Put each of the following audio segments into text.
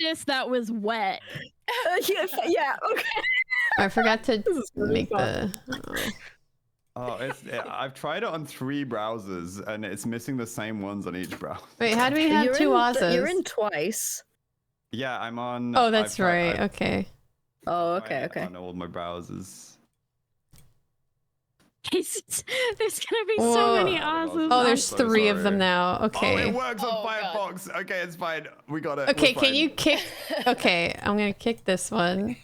cactus that was wet. Yeah, okay. I forgot to really make fun. the. Oh, I've tried it on 3 browsers and it's missing the same ones on each browser. Wait, how do we have two Ozzas? You're in twice. Yeah, I'm on. Oh, that's right. Okay. Oh, okay, okay. On all my browsers. There's gonna be so many Ozzas. Oh, there's so 3 of sorry. them now. Okay. Oh, it works on Oh, Firefox. Okay, it's fine. We got it. Okay, We're can fine. you kick? Okay, I'm gonna kick this one.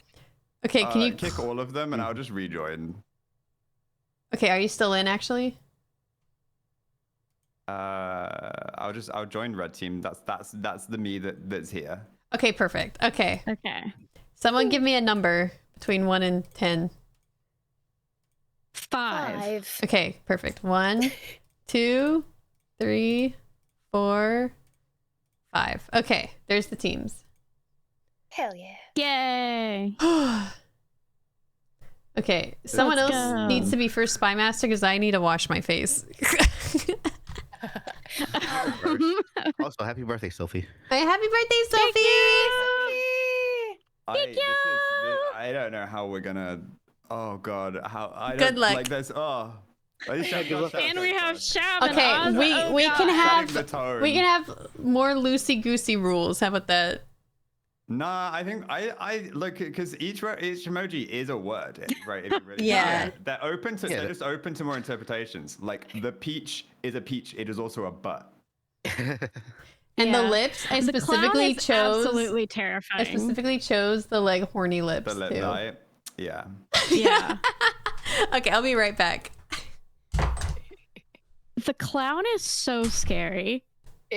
Okay, can you kick all of them and I'll just rejoin? Okay, are you still in actually? I'll join red team. That's the me that's here. Okay, perfect. Okay. Okay. Someone give me a number between 1 and 10. 5. Okay, perfect. 1, 2, 3, 4, 5. Okay, there's the teams. Hell yeah. Yay. Okay, someone Let's else go. needs to be first spy master because I need to wash my face. Also, happy birthday, Sophie. Hey, happy birthday, Sophie! I don't know how we're gonna. Oh god, how I Good don't luck. like this. Oh, And we have Shab and Okay, Ozza. we Oh, can God. have we can have more loosey goosey rules. How about that? Nah, I think I look because each emoji is a word, right? If you really Yeah. they're open to they're just open to more interpretations. Like the peach is a peach. It is also a butt. And Yeah. the lips, I The clown specifically is chose. absolutely I terrifying. specifically chose the like horny lips The lip too. light. Yeah. Yeah. Okay, I'll be right back. The clown is so scary.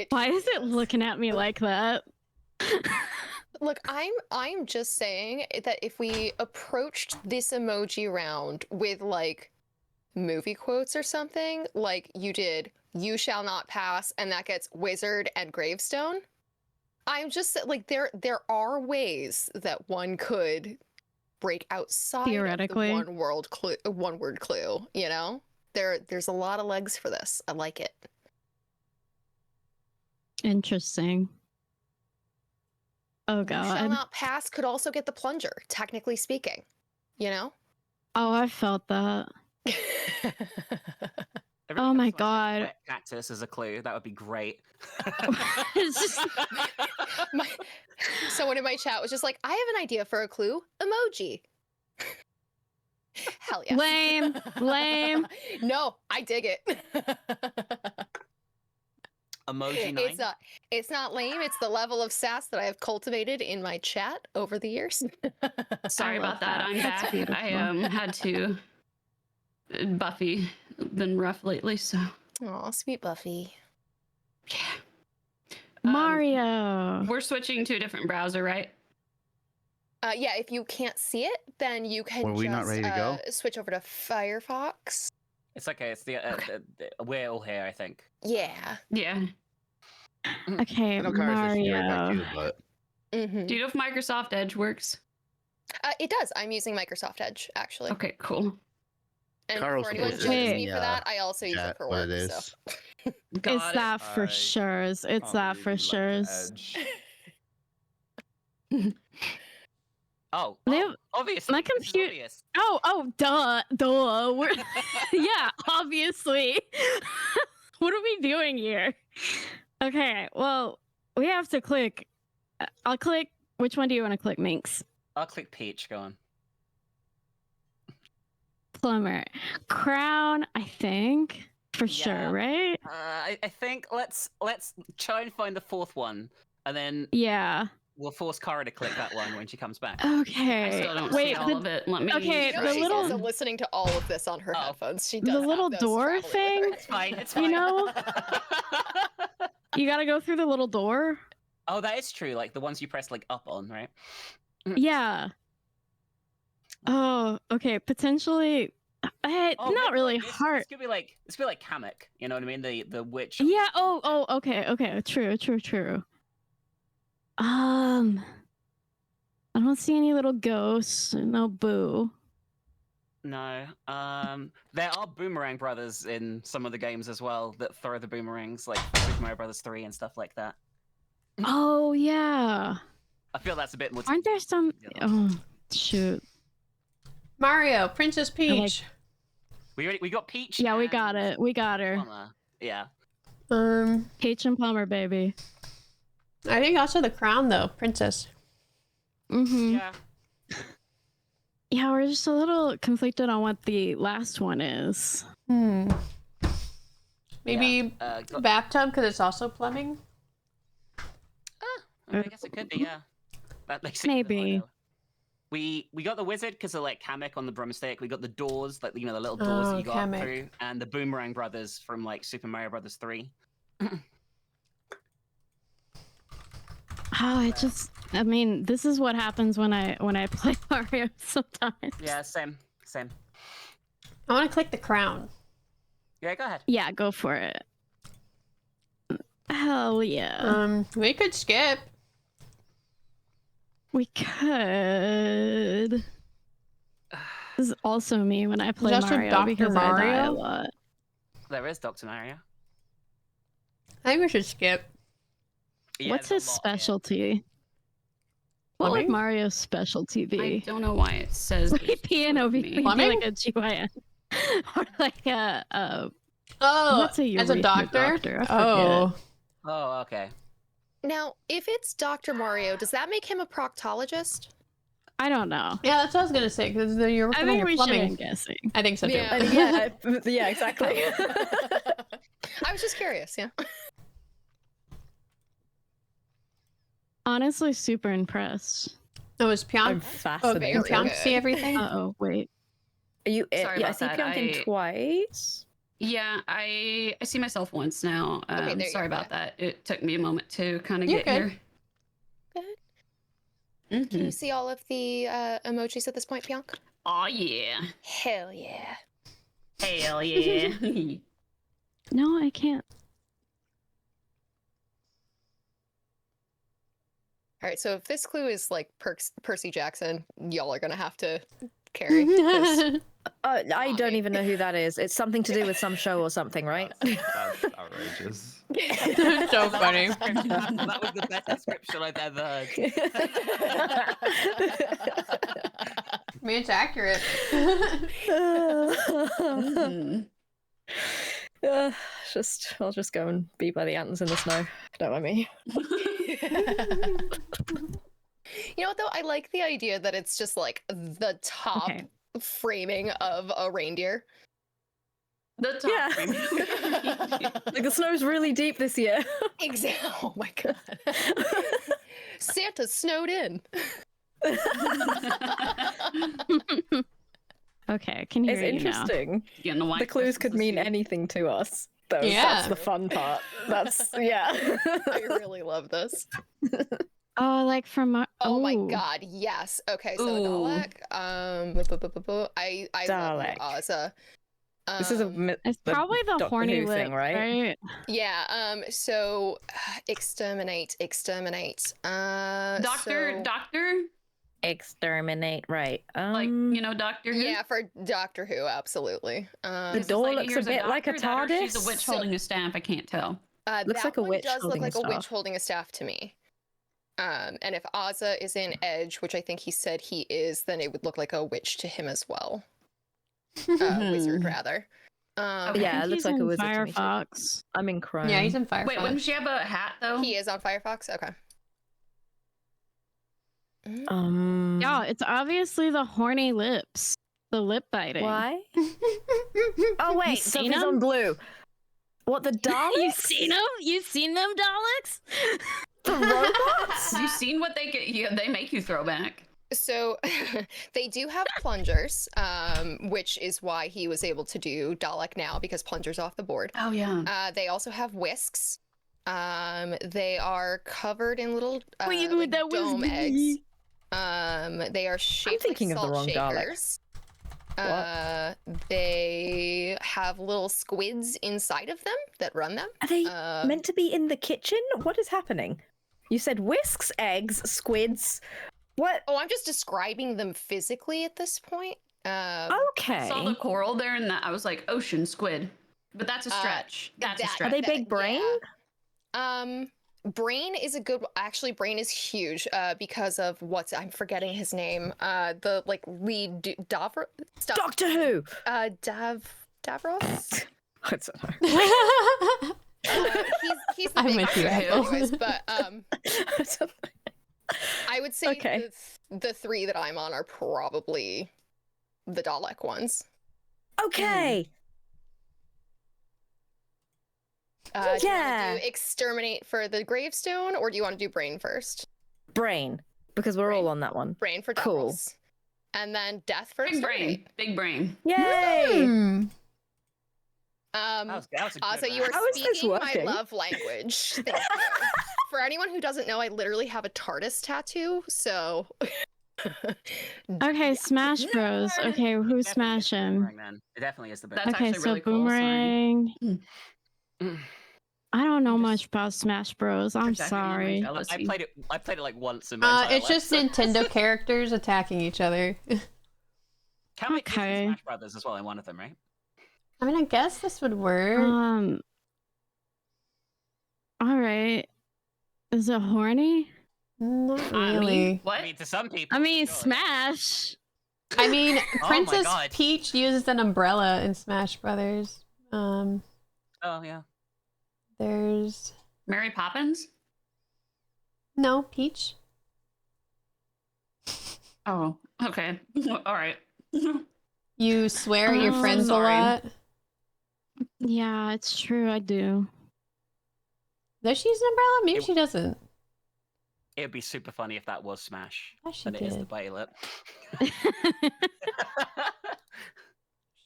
Why is it looking at me like that? Look, I'm just saying that if we approached this emoji round with like movie quotes or something, like you did, "You shall not pass," and that gets wizard and gravestone. I'm just like there are ways that one could break outside Theoretically. of the one word clue, you know? There's a lot of legs for this. I like it. Interesting. Oh You shall god. not pass could also get the plunger, technically speaking. You know? Oh, I felt that. Oh my god. Wet cactus is a clue. That would be great. It's just Someone in my chat was just like, I have an idea for a clue. Emoji. Hell yes. lame. Lame. No, I dig it. Emoji 9. It's not lame. It's the level of sass that I have cultivated in my chat over the years. Sorry I love about that. I'm That's back. beautiful. I had to. Buffy been rough lately, so Aw, sweet Buffy. Mario. we're switching to a different browser, right? Yeah, if you can't see it, then you can Were we just not ready to go? Switch over to Firefox. It's okay. It's we're all here, I think. Yeah. Yeah. Okay, I know Kara's just right back Mario. to you, but Mm-hmm. Do you know if Microsoft Edge works? It does. I'm using Microsoft Edge, actually. Okay, cool. And Carl's for anyone who supposed to judges say me in for the, that, I also use it chat for what work. it So. is. Got It's it. that for I sure. It's Can't that believe for you sure. like Edge. Oh, They oh have- obviously. my this is compute- obvious. Oh, duh. We're yeah, obviously. What are we doing here? Okay, well, we have to click. I'll click. Which one do you want to click, Minx? I'll click Peach. Go on. Plumber, crown. I think for sure, Yeah. right? I think let's try and find the 4th one, and then Yeah. we'll force Kara to click that one when she comes back. Okay. I still don't Wait. see all of it. Let me. okay, You know the she's little- also listening to all of this on her Oh. headphones. She The does have little those door traveling with thing? her. It's fine. It's You fine. know? You gotta go through the little door. Oh, that is true. Like the ones you press like up on, right? Yeah. Oh, okay. Potentially, Oh, not maybe, really like, this hard. could be like Hammock. You know what I mean? The witch. Yeah. Oh. Okay. True. I don't see any little ghosts. No boo. No. There are Boomerang Brothers in some of the games as well that throw the boomerangs, like Super Mario Brothers 3 and stuff like that. Oh yeah. I feel that's a bit more. Aren't there some? Oh shoot. Mario, Princess Peach. We got Peach. Yeah, we and got it. We got her. Plumber. Yeah. Peach and Plumber, baby. I think also the crown though, princess. Mm-hmm. Yeah. Yeah, we're just a little conflicted on what the last one is. Maybe bathtub because it's also plumbing. I guess it could be. Yeah. That makes it Maybe. harder. We got the wizard because of like Kamek on the broomstick. We got the doors, like the little doors that you got Kamek. through, and the Boomerang brothers from like Super Mario Brothers 3. Oh, I mean, this is what happens when I play Mario sometimes. Yeah, same. I want to click the crown. Yeah, go ahead. Yeah, go for it. Hell yeah. We could skip. We could. This is also me when I play There's also Mario Dr. because I die a Mario? lot. There is Dr. Mario. I think we should skip. Yeah, What's there's his a lot here. specialty? What would Plumbing? Mario's specialty I be? don't know why it says Would this it be an OV? me. Would it be Plumbing? like a GYN? Or like a Oh, what's a as a urethra doctor? doctor? I forget. Oh. Oh, okay. Now, if it's Dr. Mario, does that make him a proctologist? I don't know. Yeah, that's what I was gonna say because you're I working on think your we plumbing. should guessing. I think so too. Yeah. Yeah, exactly. I was just curious, yeah. Honestly, super impressed. Oh, is I'm Pjonk? fascinated. Can very Pjonk good. see everything? Uh-oh, wait. Are you? Sorry Yeah, I about see that. Pjonk twice. Yeah, I see myself once now. Okay, there you Sorry go. about that. It took me a moment to kind of You're get good. here. Good. Can Mhm. you see all of the emojis at this point, Pjonk? Oh yeah. Hell yeah. Hell yeah. No, I can't. All right, so if this clue is like Percy Jackson, y'all are gonna have to carry. 'cause- I don't even know who that is. It's something to do with some show or something, right? That's outrageous. So funny. That was the best description I've ever heard. I mean, it's accurate. Mhm. I'll just go and be by the ants in the snow. Don't mind me. You know what though? I like the idea that it's just like the top Okay. framing of a reindeer. The top Yeah. thing. Like the snow's really deep this year. Exactly. Oh my god. Santa's snowed in. Okay, I can hear It's you now. interesting. Getting the white The clues could Christmas mean this year. anything to us. Though Yeah. that's the fun part. That's yeah. I really love this. Oh, like from Oh my ooh. god, yes. Okay, so Ooh. Dalek. I love Dalek. Ozza. This is a It's the probably the Doctor horny Who lip, thing, right? yeah. So exterminate. Doctor, exterminate, right? like Doctor Who. Yeah, for Doctor Who, absolutely. The Is this door lady looks a here's bit like a doctor, that or she's a TARDIS. witch holding a staff. I can't tell. Looks that like a one witch does look holding like a a witch staff. holding a staff to me. And if Ozza is in Edge, which I think he said he is, then it would look like a witch to him as well. Wizard, rather. Okay. Yeah, it looks He's like a in wizard to me too. Firefox. I'm in Chrome. Yeah, he's in Firefox. Wait, wouldn't she have a hat though? He is on Firefox? Okay. Yeah, it's obviously the horny lips. The lip biting. Why? Oh wait, You so seen he's him? on blue. What the Daleks? You seen them? You seen them, Daleks? The robots? Have you seen what they get? Yeah, they make you throw back. So they do have plungers, which is why he was able to do Dalek now, because plungers off the board. Oh yeah. They also have whisks. They are covered in little Wait, like that was dome me. eggs. They are shaped thinking like of the salt wrong Dalek. shakers. They have little squids inside of them that run them. Are they Um, meant to be in the kitchen? What is happening? You said whisks, eggs, squids. What? Oh, I'm just describing them physically at this point. Okay. Saw the coral there, and that I was like, ocean squid. But that's a stretch. That's a that- stretch. Are they big brain? yeah. Brain is a good. Actually, Brain is huge because of I'm forgetting his name. The like lead Doctor Who. Davros. I don't know. He's the I'm big with you, guy Apple. anyways, but I would say Okay. the three that I'm on are probably the Dalek ones. Okay. Do you want Yeah. to do exterminate for the gravestone, or do you want to do brain first? Brain, because we're all Brain. on that one. Brain for Cool. Davros. And then death for Big brain. exterminate. Big brain. Yay! Hmm. That was a good Also, you round. are How is this speaking my working? love language. Thank you. For anyone who doesn't know, I literally have a TARDIS tattoo, so. Okay, Smash Bros. Okay, who's Definitely is the smashing? boomerang, then. It definitely is the That's boomerang. Okay, actually so really cool, sorry. boomerang. I don't know I'm just much about Smash Bros. I'm protecting my sorry. jealousy. I played it like once in my entire It's just life, so- Nintendo characters attacking each other. Can we Disney Okay. Smash Brothers as well in one of them, right? I mean, I guess this would work. All right. Is it horny? Not I really. mean, what? I mean, to some people. I mean, sure. Smash. I mean, Oh my Princess God. Peach uses an umbrella in Smash Brothers. Oh yeah. There's Mary Poppins? no Peach. Oh, okay. All right. You swear at your Oh, friends a sorry. lot. Yeah, it's true. I do. Does she use an umbrella? Maybe It- she doesn't. It would be super funny if that was Smash. Yeah, she And it is the did. Bailet.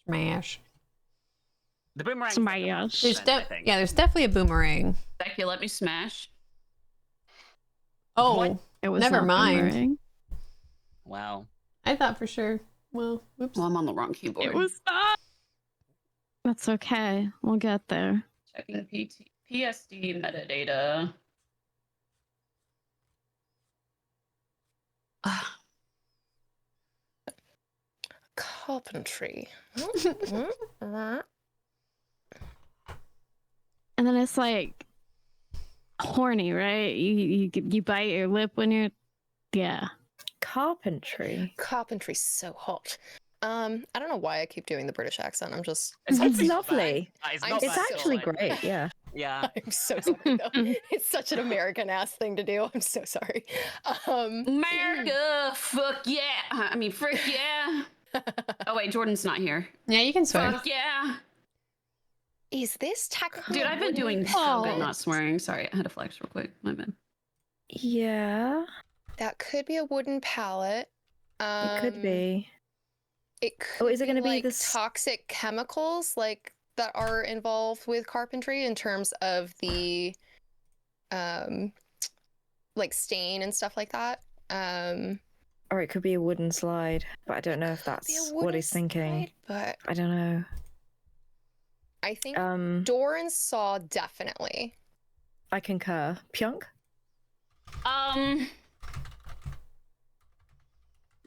Smash. The boomerang. Smash. There's I think. yeah, there's definitely a boomerang. Becky, let me smash. Oh, What? It was Never not mind. boomerang. Wow. I thought for sure. Well, oops. Well, I'm on the wrong keyboard. It was not. That's okay. We'll get there. Checking PSD metadata. Carpentry. And then it's like horny, right? You bite your lip when you're, yeah. Carpentry. Carpentry's so hot. I don't know why I keep doing the British accent. I'm just. It's not bad. lovely. It's I'm not It's bad. so actually like- great, yeah. Yeah. I'm so sorry though. It's such an American ass thing to do. I'm so sorry. America, fuck yeah. I mean, frick yeah. Oh wait, Jordan's not here. Yeah, you can swear. Fuck yeah. Is this technically? Dude, a I've been wooden doing so pallet? good not swearing. Sorry, I had to flex real quick. My bad. Yeah, That could be a wooden pallet. it could be. It could Oh, is it gonna be like this- toxic chemicals like that are involved with carpentry in terms of the like stain and stuff like that. Or it could be a wooden slide, but I don't know if Be a that's what wooden he's thinking. slide, but I don't know. I think Door. door and saw definitely. I concur. Pjonk?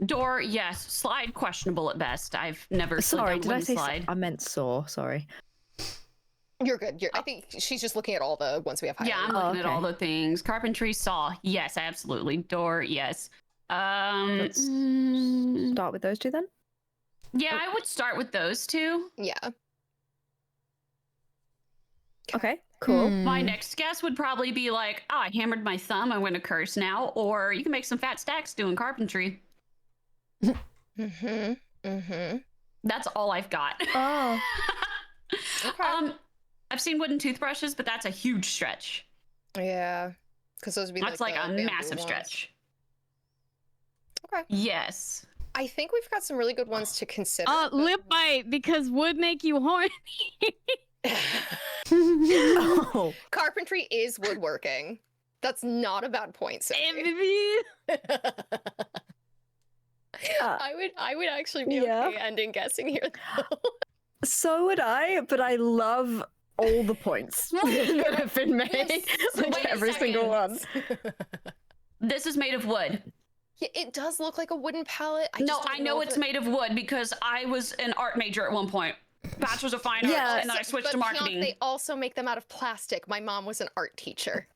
Door, yes. Slide, questionable at best. I've never slid Sorry, down did I wooden say slide. I meant saw, sorry. You're good. I think she's just looking at all the ones we have highlighted. Yeah, I'm Oh, looking at all okay. the things. Carpentry, saw, yes, absolutely. Door, yes. Let's Start with those two then? Yeah, I would start with those two. Yeah. Okay, cool. My Hmm. next guess would probably be like, oh, I hammered my thumb, I'm gonna curse now. Or you can make some fat stacks doing carpentry. Mm-hmm. Mm-hmm. That's all I've got. Oh. Okay. I've seen wooden toothbrushes, but that's a huge stretch. Yeah. Because those would be That's like the a bamboo massive ones. stretch. Okay. Yes. I think we've got some really good ones to consider. but- Lip bite because would make you horny. Oh. Carpentry is woodworking. That's not a bad point, Sophie. I would actually be yeah. okay ending guessing here. Though. So would I, but I love all the points that have been made. Yes. Like Wait a every single one. This is made of wood. Yeah, it does look like a wooden pallet. No, I know it's made of wood because I was an art major at one point. Bachelor's of Fine Arts, Yeah, and then I switched to But Pjonk, marketing. they also make them out of plastic. My mom was an art teacher.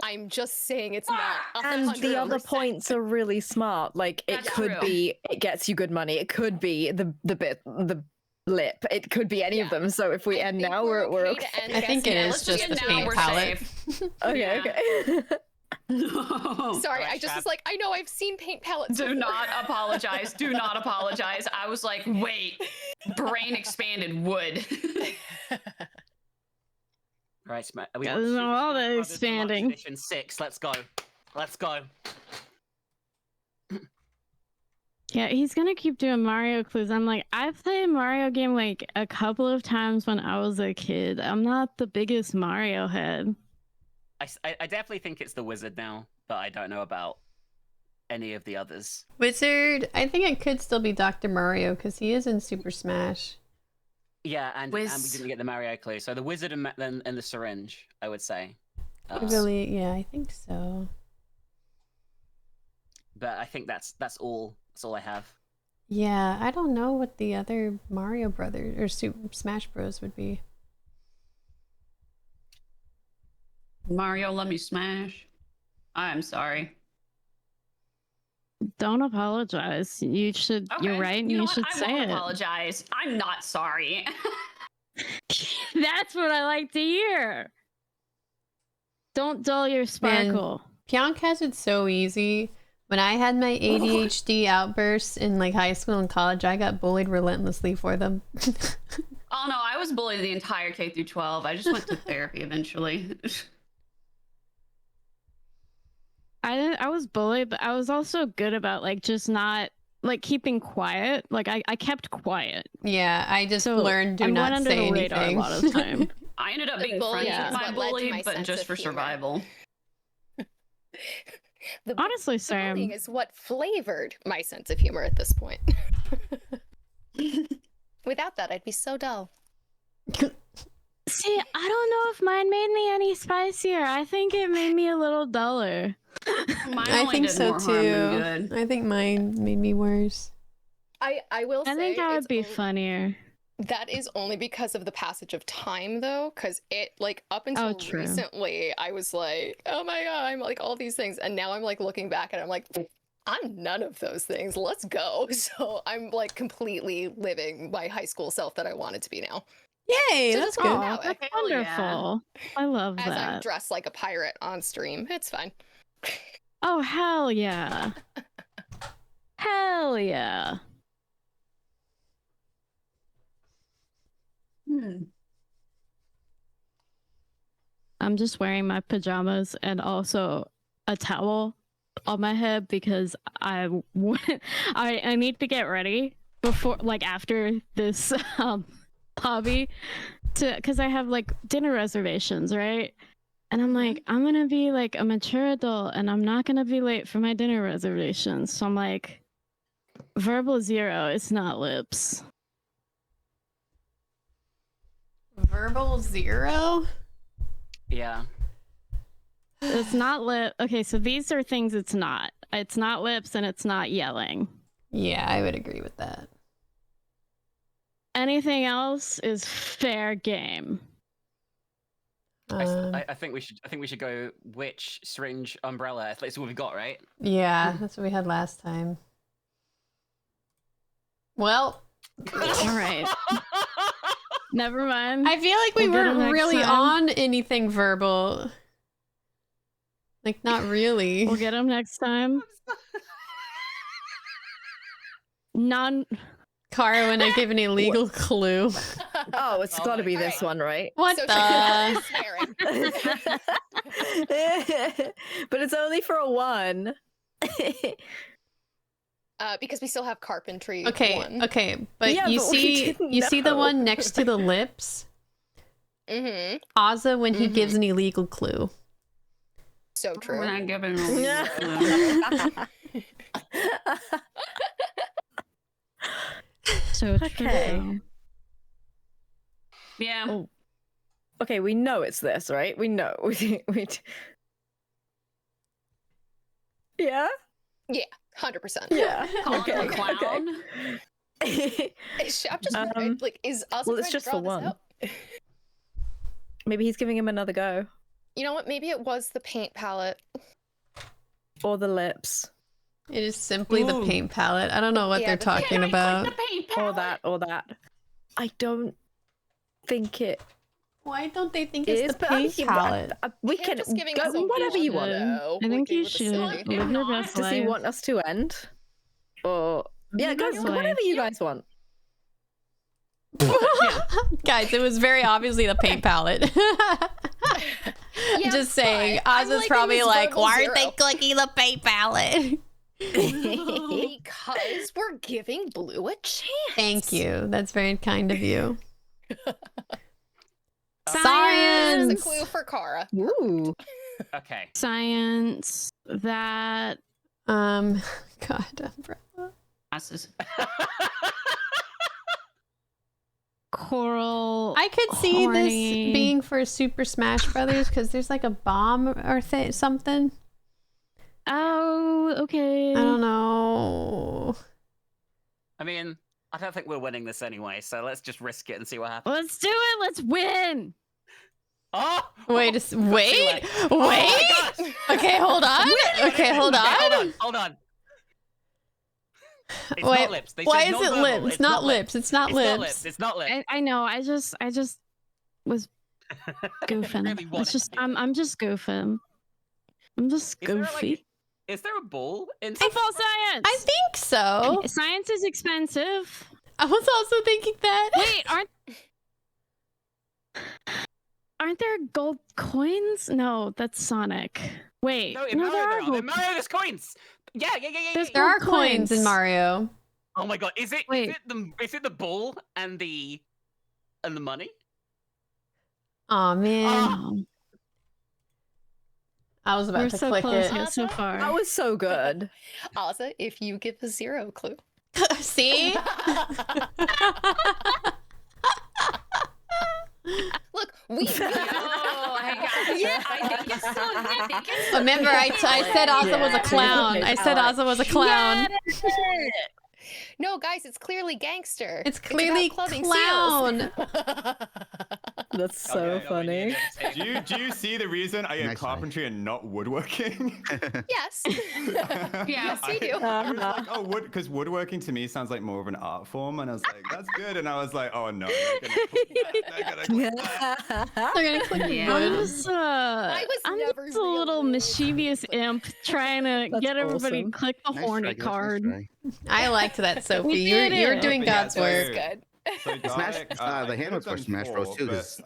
I'm just saying it's not. And the other 100%. points are really smart. Like it That's could true. be it gets you good money. It could be the lip. It could be any of them. So if we I end think now, we're okay okay. to end I think it guessing. is let's just just the get paint now, we're palette. safe. Okay, Yeah. okay. No. Sorry, Alright, I just Shab. was like, I know I've seen paint palettes. Do before. not apologize. Do not apologize. I was like, wait, brain expanded wood. Right, we Yeah, got there's Super no all Smash that Brothers Deluxe expanding. Edition 6. Let's go. Let's go. Yeah, he's gonna keep doing Mario clues. I'm like, I played a Mario game like a couple of times when I was a kid. I'm not the biggest Mario head. I definitely think it's the wizard now, but I don't know about any of the others. Wizard, I think it could still be Dr. Mario because he is in Super Smash. Yeah, and we Wiz- didn't get the Mario clue. So the wizard and the syringe, I would say. Really, yeah, I think so. But I think that's all. That's all I have. Yeah, I don't know what the other Mario Brothers or Super Smash Bros would be. Mario, let me smash. I'm sorry. Don't apologize. You should. You're Okay. right. And You know you what? should I say won't it. apologize. I'm not sorry. That's what I like to hear. Don't dull your sparkle. Pjonk has it so easy. When I had my ADHD outbursts in like high school and college, I got bullied relentlessly for them. Oh no, I was bullied the entire K through 12. I just went to therapy eventually. I was bullied, but I was also good about like just not like keeping quiet. Like I kept quiet. Yeah, I just So learned I do went not under say the radar anything. a lot of the time. I ended up The being bullying friends is with my what led to bully, my but sense just of for humor. survival. Honestly, The bullying Sam. is what flavored my sense of humor at this point. Without that, I'd be so dull. See, I don't know if mine made me any spicier. I think it made me a little duller. Mine I only think did so more harm than too. good. I think mine made me worse. I will say I think I would it's be only- funnier. That is only because of the passage of time, though, because it, like, up until true. recently, I was like, oh my god, I'm like all these things. And now I'm like looking back and I'm like, I'm none of those things. Let's go. So I'm like completely living my high school self that I wanted to be now. Yay, So that's just go good. that Oh, way. that's Hell yeah. wonderful. I love As I'm that. dressed like a pirate on stream. It's fine. Oh, hell yeah. Hell yeah. I'm just wearing my pajamas and also a towel on my head because I need to get ready before, like, after this hobby, because I have like dinner reservations, right? And I'm like, I'm gonna be like a mature adult and I'm not gonna be late for my dinner reservations. So I'm like, verbal 0, it's not lips. Verbal 0? Yeah. It's not lip. Okay, so these are things it's not. It's not lips and it's not yelling. Yeah, I would agree with that. Anything else is fair game. I think we should go witch, syringe, umbrella. That's what we've got, right? Yeah, that's what we had last time. Well, All right. Never mind. I feel like we We'll get 'em weren't next really time. on anything verbal. Like, not really. We'll get them next time. Kara, when I give an illegal clue. Oh, it's Oh got to my be this God. one, right? What So the? swearing. But it's only for a 1. Because we still have carpentry. Okay, one. okay, but Yeah, you but we see, didn't you see the know. one next to the lips. Mm-hmm. Ozza when he gives an illegal clue. So true. We're not giving So Okay. true. Yeah. Oh. Okay, we know it's this, right? We know. Yeah? 100%. Yeah. Calling Okay, him a okay. clown. Is Shab just like is Ozza well, it's trying just to draw for this one. out? Maybe he's giving him another go. You know what? Maybe it was the paint palette. Or the lips. It is simply the paint palette. I don't know what Yeah, they're the talking about. Or that, or that. I don't think it Why don't they think is, it's the but paint palette? we Him can just giving go us a whatever you one, want. though, I think like, it you was should silly. live your best Does he life. want us to end? Or yeah, Live go your best whatever life. you guys want. Guys, it was very obviously the paint palette. Yeah, Just saying, but I'm Ozza's liking probably this like, verbal why aren't they zero. clicking the paint palette? Because we're giving Blue a chance. Thank you. That's very kind of you. There's Science! a clue for Kara. Ooh. Okay. Science that God, umbrella. Asses. coral. I could see horny. this being for Super Smash Brothers because there's like a bomb or something. Oh, okay. I don't know. I mean, I don't think we're winning this anyway, so let's just risk it and see what happens. Let's do it. Let's win. Oh! Wait, wait, Oh my wait. gosh! Okay, hold on. Okay, hold on. Hold on. It's Wait, not lips. They why said is it non-verbal. lips? It's not lips. It's not It's not lips. lips. It's not lips. I know. I just was goofing. Really wanted It's just to. I'm just goofing. I'm just Is there, goofy. like, is there a ball in Football science. I think so. Science is expensive. I was also thinking that. Wait, aren't there gold coins? No, that's Sonic. Wait, No, in no, Mario there there are are. In gold. Mario there's coins. Yeah. There's There are gold coins in coins. Mario. Oh my god, is it Wait. is it the ball and the money? Oh man, Oh, I was about we're to so click close it. yet so far. That was so good. Ozza, if you give a 0 clue. See? Look, we I think it's still hit. Remember, I said Ozza was a clown. I said Ozza was a clown. No, guys, it's clearly gangster. It's about clearly clubbing clown. That's so Okay, no, we need funny. it. Do you see the reason I get Nice, carpentry and not woodworking? Yes. Yes, we do. I was like, oh, because woodworking to me sounds like more of an art form, and I was like, that's good. And I was like, oh no, they're gonna click that. They're gonna click Yeah. I'm wood. just, was I'm never just a little really- mischievous imp trying to That's get everybody awesome. click the Nice horny try, guys, nice card. try. I liked that, Sophie. We You're did it. doing Yeah, God's so- work. Good. So Smash- Dalek, the I could hand have was for done Smash Bros. 4, too, but, 'cause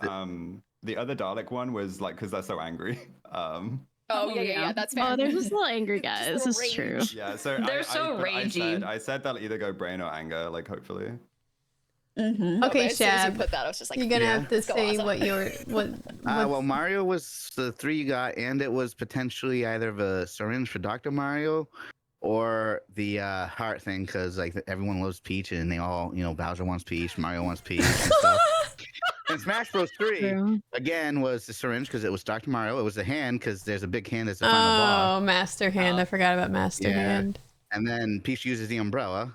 the other Dalek one was like because they're so angry. Oh, Oh, yeah, yeah. that's fair. Oh, they're just little angry guys. Just It's true. rage. Yeah, so They're so but ragey. I said they'll either go brain or anger, like hopefully. Mm-hmm. Okay, As soon as you Shab. put that, I was just like, You're gonna Yeah. have to Let's go, say Ozza. what your what. Well, Mario was the 3 you got, and it was potentially either the syringe for Dr. Mario or the heart thing, because like everyone loves Peach, and they all, Bowser wants Peach, Mario wants Peach, and stuff. And Smash Bros. 3 True. again was the syringe because it was Dr. Mario. It was the hand because there's a big hand that's the final boss. Oh, Master Hand. I forgot about Master yeah. Hand. And then Peach uses the umbrella.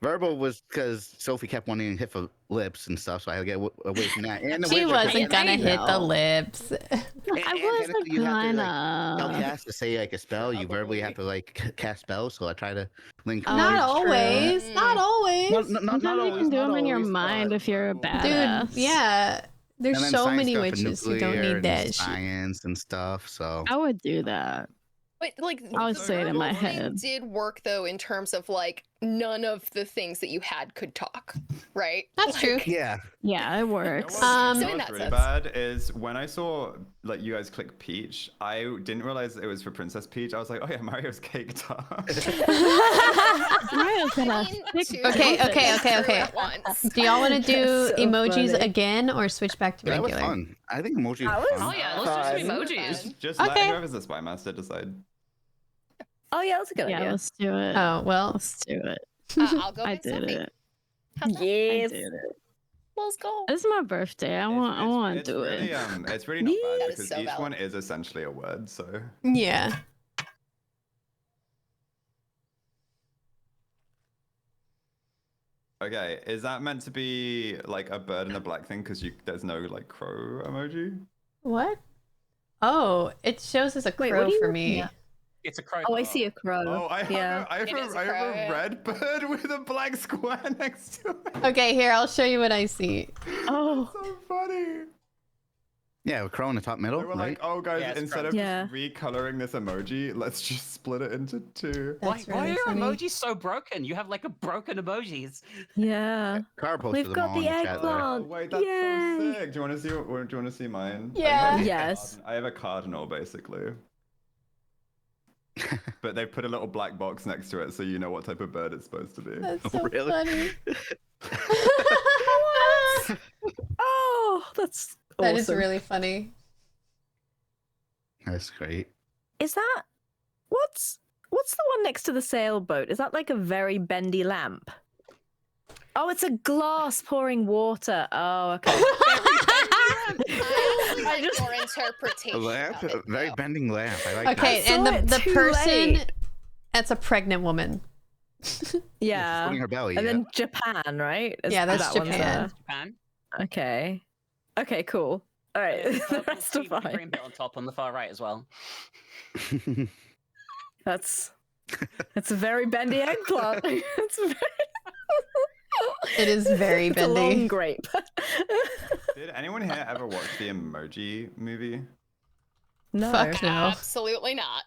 Verbal was because Sophie kept wanting to hit for lips and stuff, so I had to get away from that. And the She wizard, wasn't 'cause- gonna hit the know. lips. and I wasn't technically you have to, gonna. cast to say like a spell. You verbally have to like cast spells. So I try to link. Oh, Not true. always. Not always. Sometimes you can do them in your mind if you're a badass. Dude, yeah. There's And then so science many stuff for witches who don't nuclear need and that shit. science and stuff. So I would do that. But like, I would the say it in my verbal thing head. did work though in terms of like none of the things that you had could talk, right? That's true. yeah, Yeah, it works. So in what's that really sense. bad is when I saw like you guys click Peach, I didn't realize it was for Princess Peach. I was like, oh yeah, Mario's cake tart. Mario's I gonna mean, stick two with Okay, it. okay, okay, true okay. at once. Do y'all want to do That's so emojis funny. again or switch back to that was regular? fun. I think emoji That was was- fun. Oh yeah, let's do some Fun. emojis. Just Okay. let whoever's the spy master decide. Oh yeah, that's a good Yeah, idea. let's do it. Oh, well. Let's do it. I'll go I with did Sophie. it. How's that? I Yes. did it. Let's go. This is my birthday. I want to it's do really, it. It's really not That bad is because so each valid. one is essentially a word. So Yeah. Okay, is that meant to be like a bird and a black thing? Because there's no like crow emoji. What? Oh, it shows as a Wait, what crow do you for mean? me. Yeah. It's a crow. Oh, I see a crow. Oh, I yeah. have It is a a crow, yeah. red bird with a black square next to it. Okay, here, I'll show you what I see. Oh. So funny. Yeah, a crow in the top middle, They were right? like, oh guys, Yeah, it's instead crow. of Yeah. just recoloring this emoji, let's just split it into two. That's Why are really your funny. emojis so broken? You have like a broken emojis. Yeah. Car posted We've them got all the in the chat there. eggplant. Oh, wait, that's Yay. so sick. Do you want to see? Do you want to see mine? Yeah. Yes. I have a cardinal basically, but they put a little black box next to it, so you know what type of bird it's supposed to be. That's so Really? funny. Oh, that's That awesome. is really funny. That's great. Is that what's the one next to the sailboat? Is that like a very bendy lamp? Oh, it's a glass pouring water. Oh, okay. I honestly like just- your A interpretation. lamp, of a it, very though. bending lamp. I like Okay, I saw and it the too person, late. that's a pregnant woman. that. Yeah. Holding her belly. And yeah. then Japan, right? Yeah, that's that one's Japan. Japan. Okay. Okay, cool. All right. the Purple rest are sea with the fine. green bit on top on the far right as well. That's a very bendy eggplant. It's very... It is very It's a long bendy. grape. Did anyone here ever watch the Emoji movie? No. Fuck no. Absolutely not.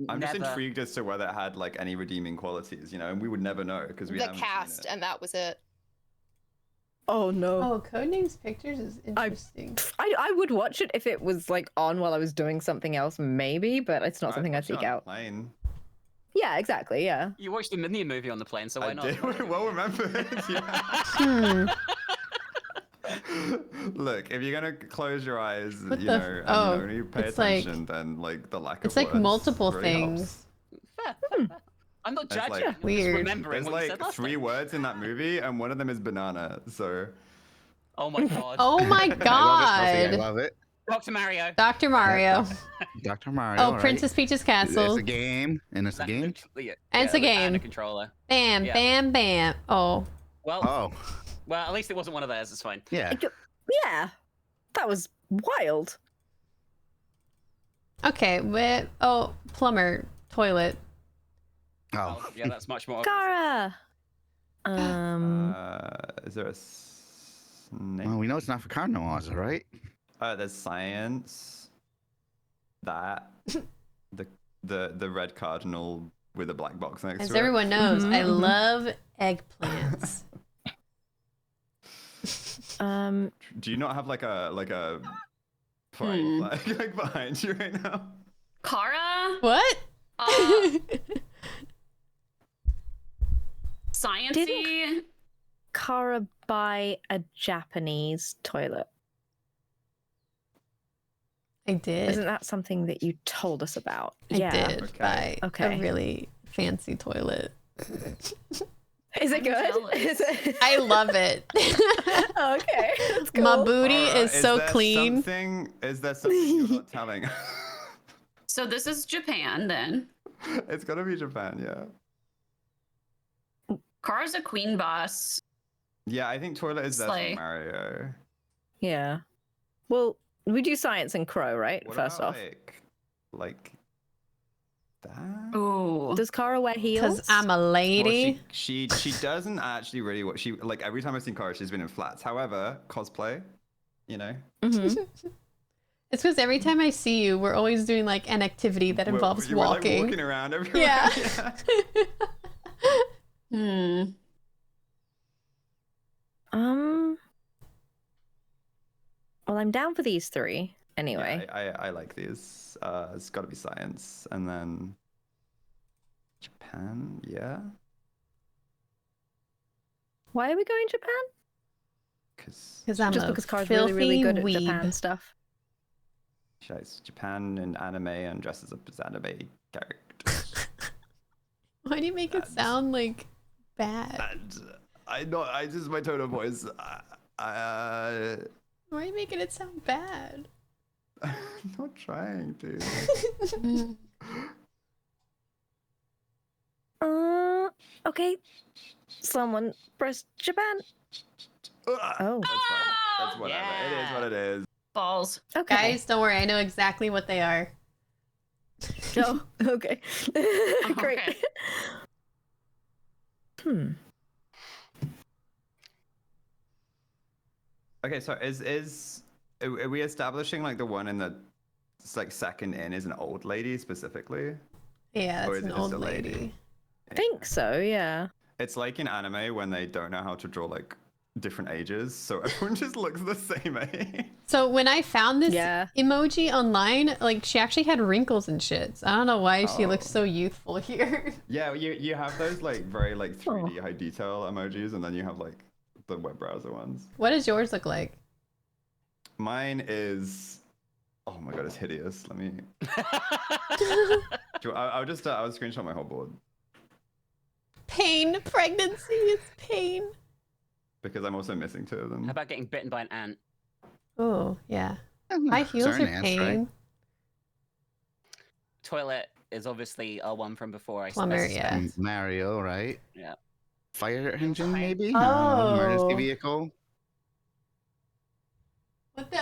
I'm just Never. intrigued as to whether it had like any redeeming qualities, you know, and we would never know because we The haven't cast, seen it. and that was it. Oh no. Oh, Codenames Pictures is interesting. I would watch it if it was like on while I was doing something else, maybe, but it's not I'd something I'd watch it seek on out. the plane. Yeah, exactly. Yeah. You watched the Minion movie on the plane, so why I not? did. Well remembered. Yeah. Hmm. Look, if you're gonna close your eyes, What you the know, f- and oh, only pay it's like- attention, then like the lack It's of like words multiple really helps. things. Fair, fair. I'm not It's judging. like- I'm just Weird. remembering There's what you like said last 3 time. words in that movie, and one of them is banana. So Oh my god. Oh my I love it, Sophie, I god. love it. Dr. Mario. Dr. Mario. Dr. Mario. Oh, all right. Princess Peach's It's Castle. a game, and it's a That's game. literally it. And it's a and game. a controller. Bam, Yeah. bam, bam. Oh. Well, Oh, well, at least it wasn't one of theirs. It's fine. yeah. Yeah. That was wild. Okay, oh, plumber, toilet. Oh, Yeah, that's much more. Gara. is there a snake? well, we know it's not for cardinal Ozza, right? There's science. That the red cardinal with a black box next As to it. everyone knows, I Mhm. love eggplants. Do you not have like a pride flag like behind you right now? Kara, What? sciencey. Kara buy a Japanese toilet. I did. Isn't that something that you told us about? I did Okay. buy Okay. a really fancy toilet. Is it good? jealous. Is it... I love it. Okay, that's cool. My booty Alright, is so there clean. Is there something you're not telling? So this is Japan then. It's gotta be Japan, yeah. Kara's a queen boss. Yeah, I think toilet is there Slay. for Mario. Yeah. Well, we do science and crow, right? What First about, off. like that? Ooh. Does Kara wear heels? Because I'm a lady. Well, she doesn't actually really what she like every time I've seen Kara, she's been in flats. However, cosplay, you know. Mhm. It's because every time I see you, we're always doing like an activity that involves you were, like, walking. walking around everywhere. Yeah. Hmm. Well, I'm down for these 3 anyway. Yeah, I like these. It's got to be science, and then Japan. Yeah, Why are we going Japan? because Because I'm Just a because Kara's filthy really good at weeb. Japan stuff. Japan and anime and dresses up as anime characters. Why do you make it That's- sound like bad? And I just my tone of voice. Why are you making it sound bad? I'm not trying to. Okay. Someone press Japan. Oh. That's fine. That's whatever. It is what it is. Balls. Okay. Guys, don't worry. I know exactly what they are. Oh, okay. Great. Okay. Okay, so are we establishing like the one in the like second in is an old lady specifically? Yeah, Or that's is an it just old a lady? lady. I think so, yeah. It's like in anime when they don't know how to draw like different ages, so everyone just looks the same age. So when I found this Yeah. emoji online, like she actually had wrinkles and shit. So I don't know why she looks so youthful here. Yeah, you have those like very like 3D high detail emojis, and then you have like the web browser ones. What does yours look like? Mine is, oh my god, it's hideous. Let me. I'll screenshot my whole board Pain. Pregnancy is pain. because I'm also missing 2 of them. How about getting bitten by an ant? Oh, yeah. My heels Certain are ants, pain. right? Toilet is obviously our one from before. Plumber, suspect. yeah. And Mario, right? Yeah. Fire engine, Fine. maybe? Oh. Emergency vehicle.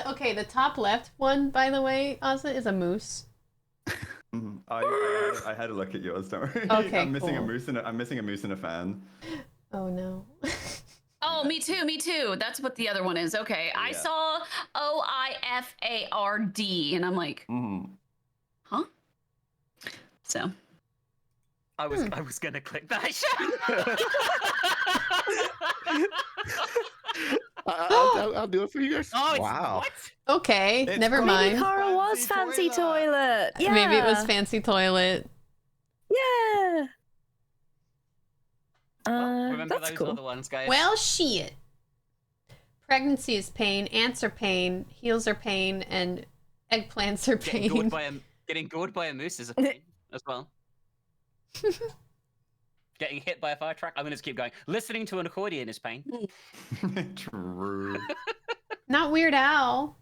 Okay, the top left one, by the way, Ozza, is a moose. Mhm. I had a look at yours. Don't worry. Okay, I'm missing a cool. moose and I'm missing a moose and a fan. Oh no. Oh, me too, me too. That's what the other one is. Okay. I Yeah. saw OIFARD and I'm like, Mhm. huh? So I was gonna click that. I'll do it for you guys. Oh, it's, Wow. What? Okay, It's never got- mind. Kara was fancy toilet. Yeah. Maybe it was fancy toilet. Yeah. Well, remember that's those cool. other ones, guys. Well, shit. Pregnancy is pain, ants are pain, heels are pain, and eggplants are getting gored pain. by a moose is a pain as well. Getting hit by a fire truck. I'm gonna just keep going. Listening to an accordion is pain. True. Not Weird Al.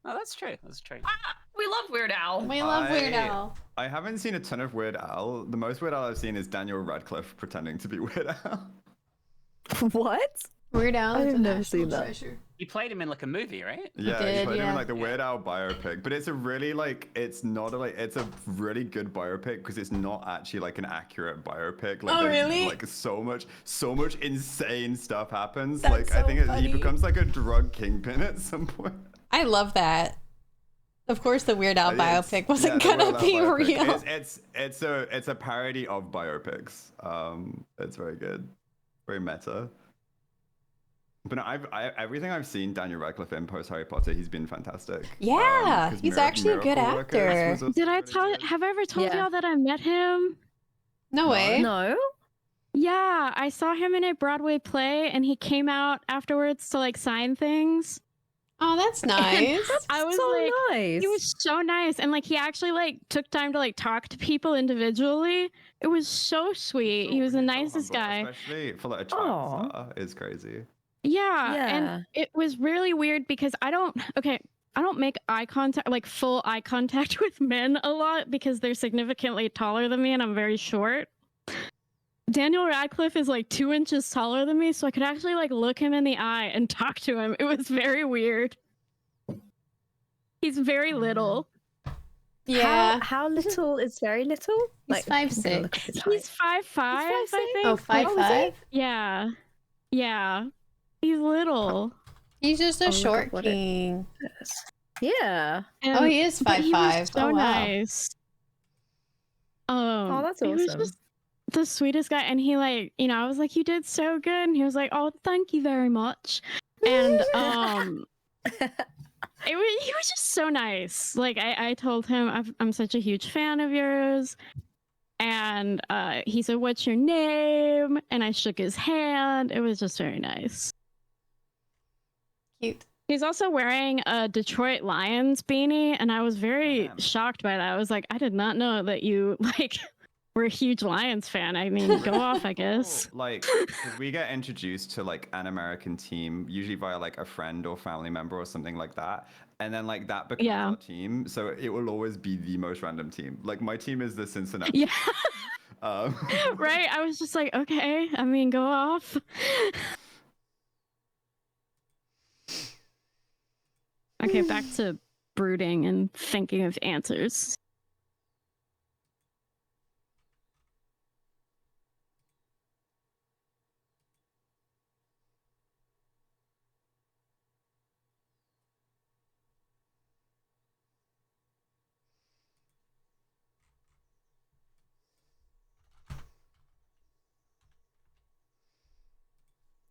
Oh, that's true. That's true. we love Weird Al. We love Weird Al. I haven't seen a ton of Weird Al. The most Weird Al I've seen is Daniel Radcliffe pretending to be Weird Al. What? Weird Al is I've a never national seen that. treasure. You played him in like a movie, right? Yeah, did, he played him yeah. in like the Weird Al biopic, but it's a really like it's not a, like it's a really good biopic because it's not actually like an accurate biopic. Like, Oh, there's, really? Like so much insane stuff happens. That's like I so think he funny. becomes like a drug kingpin at some point. I love that. Of course, the Weird Al It's- biopic wasn't yeah, the gonna Weird Al be biopic. real. It's a parody of biopics. It's very good, very meta. But no, everything I've seen Daniel Radcliffe in post Harry Potter, he's been fantastic. Yeah, 'Cause he's actually a good Miracle Workers actor. was also Did I really tell? good. Have I ever told Yeah. y'all that I met him? No way. No. Yeah, I saw him in a Broadway play, and he came out afterwards to like sign things. Oh, that's nice. I was so like, nice. he was so nice, and like he actually like took time to like talk to people individually. It was so sweet. He was the So nicest humble, guy. especially for like a Aw. child star. It's crazy. Yeah, Yeah. and it was really weird because I don't make eye contact, like full eye contact with men a lot because they're significantly taller than me and I'm very short. Daniel Radcliffe is like 2 inches taller than me, so I could actually like look him in the eye and talk to him. It was very weird. He's very little. Yeah. How little is very little? He's I'm gonna 5'6". look at his height. He's 5'5", I 5'6"? think. Oh, Like, 5'5"? yeah. Yeah. He's little. He's just a I'll look short up what it king. Yeah. Oh, he is but he 5'5". was so Oh, wow. nice. Oh, that's He was awesome. just the sweetest guy, and he like, I was like, you did so good, and he was like, oh, thank you very much, and he was just so nice. Like I told him I'm such a huge fan of yours, and he said, what's your name? And I shook his hand. It was just very nice. Cute. He's also wearing a Detroit Lions beanie, and I was very Damn. shocked by that. I was like, I did not know that you like were a huge Lions fan. I mean, go off, I guess. Like, 'cause we get introduced to like an American team, usually via like a friend or family member or something like that. And then like that becomes Yeah. our team. So it will always be the most random team. Like my team is the Cincinnati. Yeah. Right? I was just like, okay, I mean, go off. Okay, back to brooding and thinking of answers.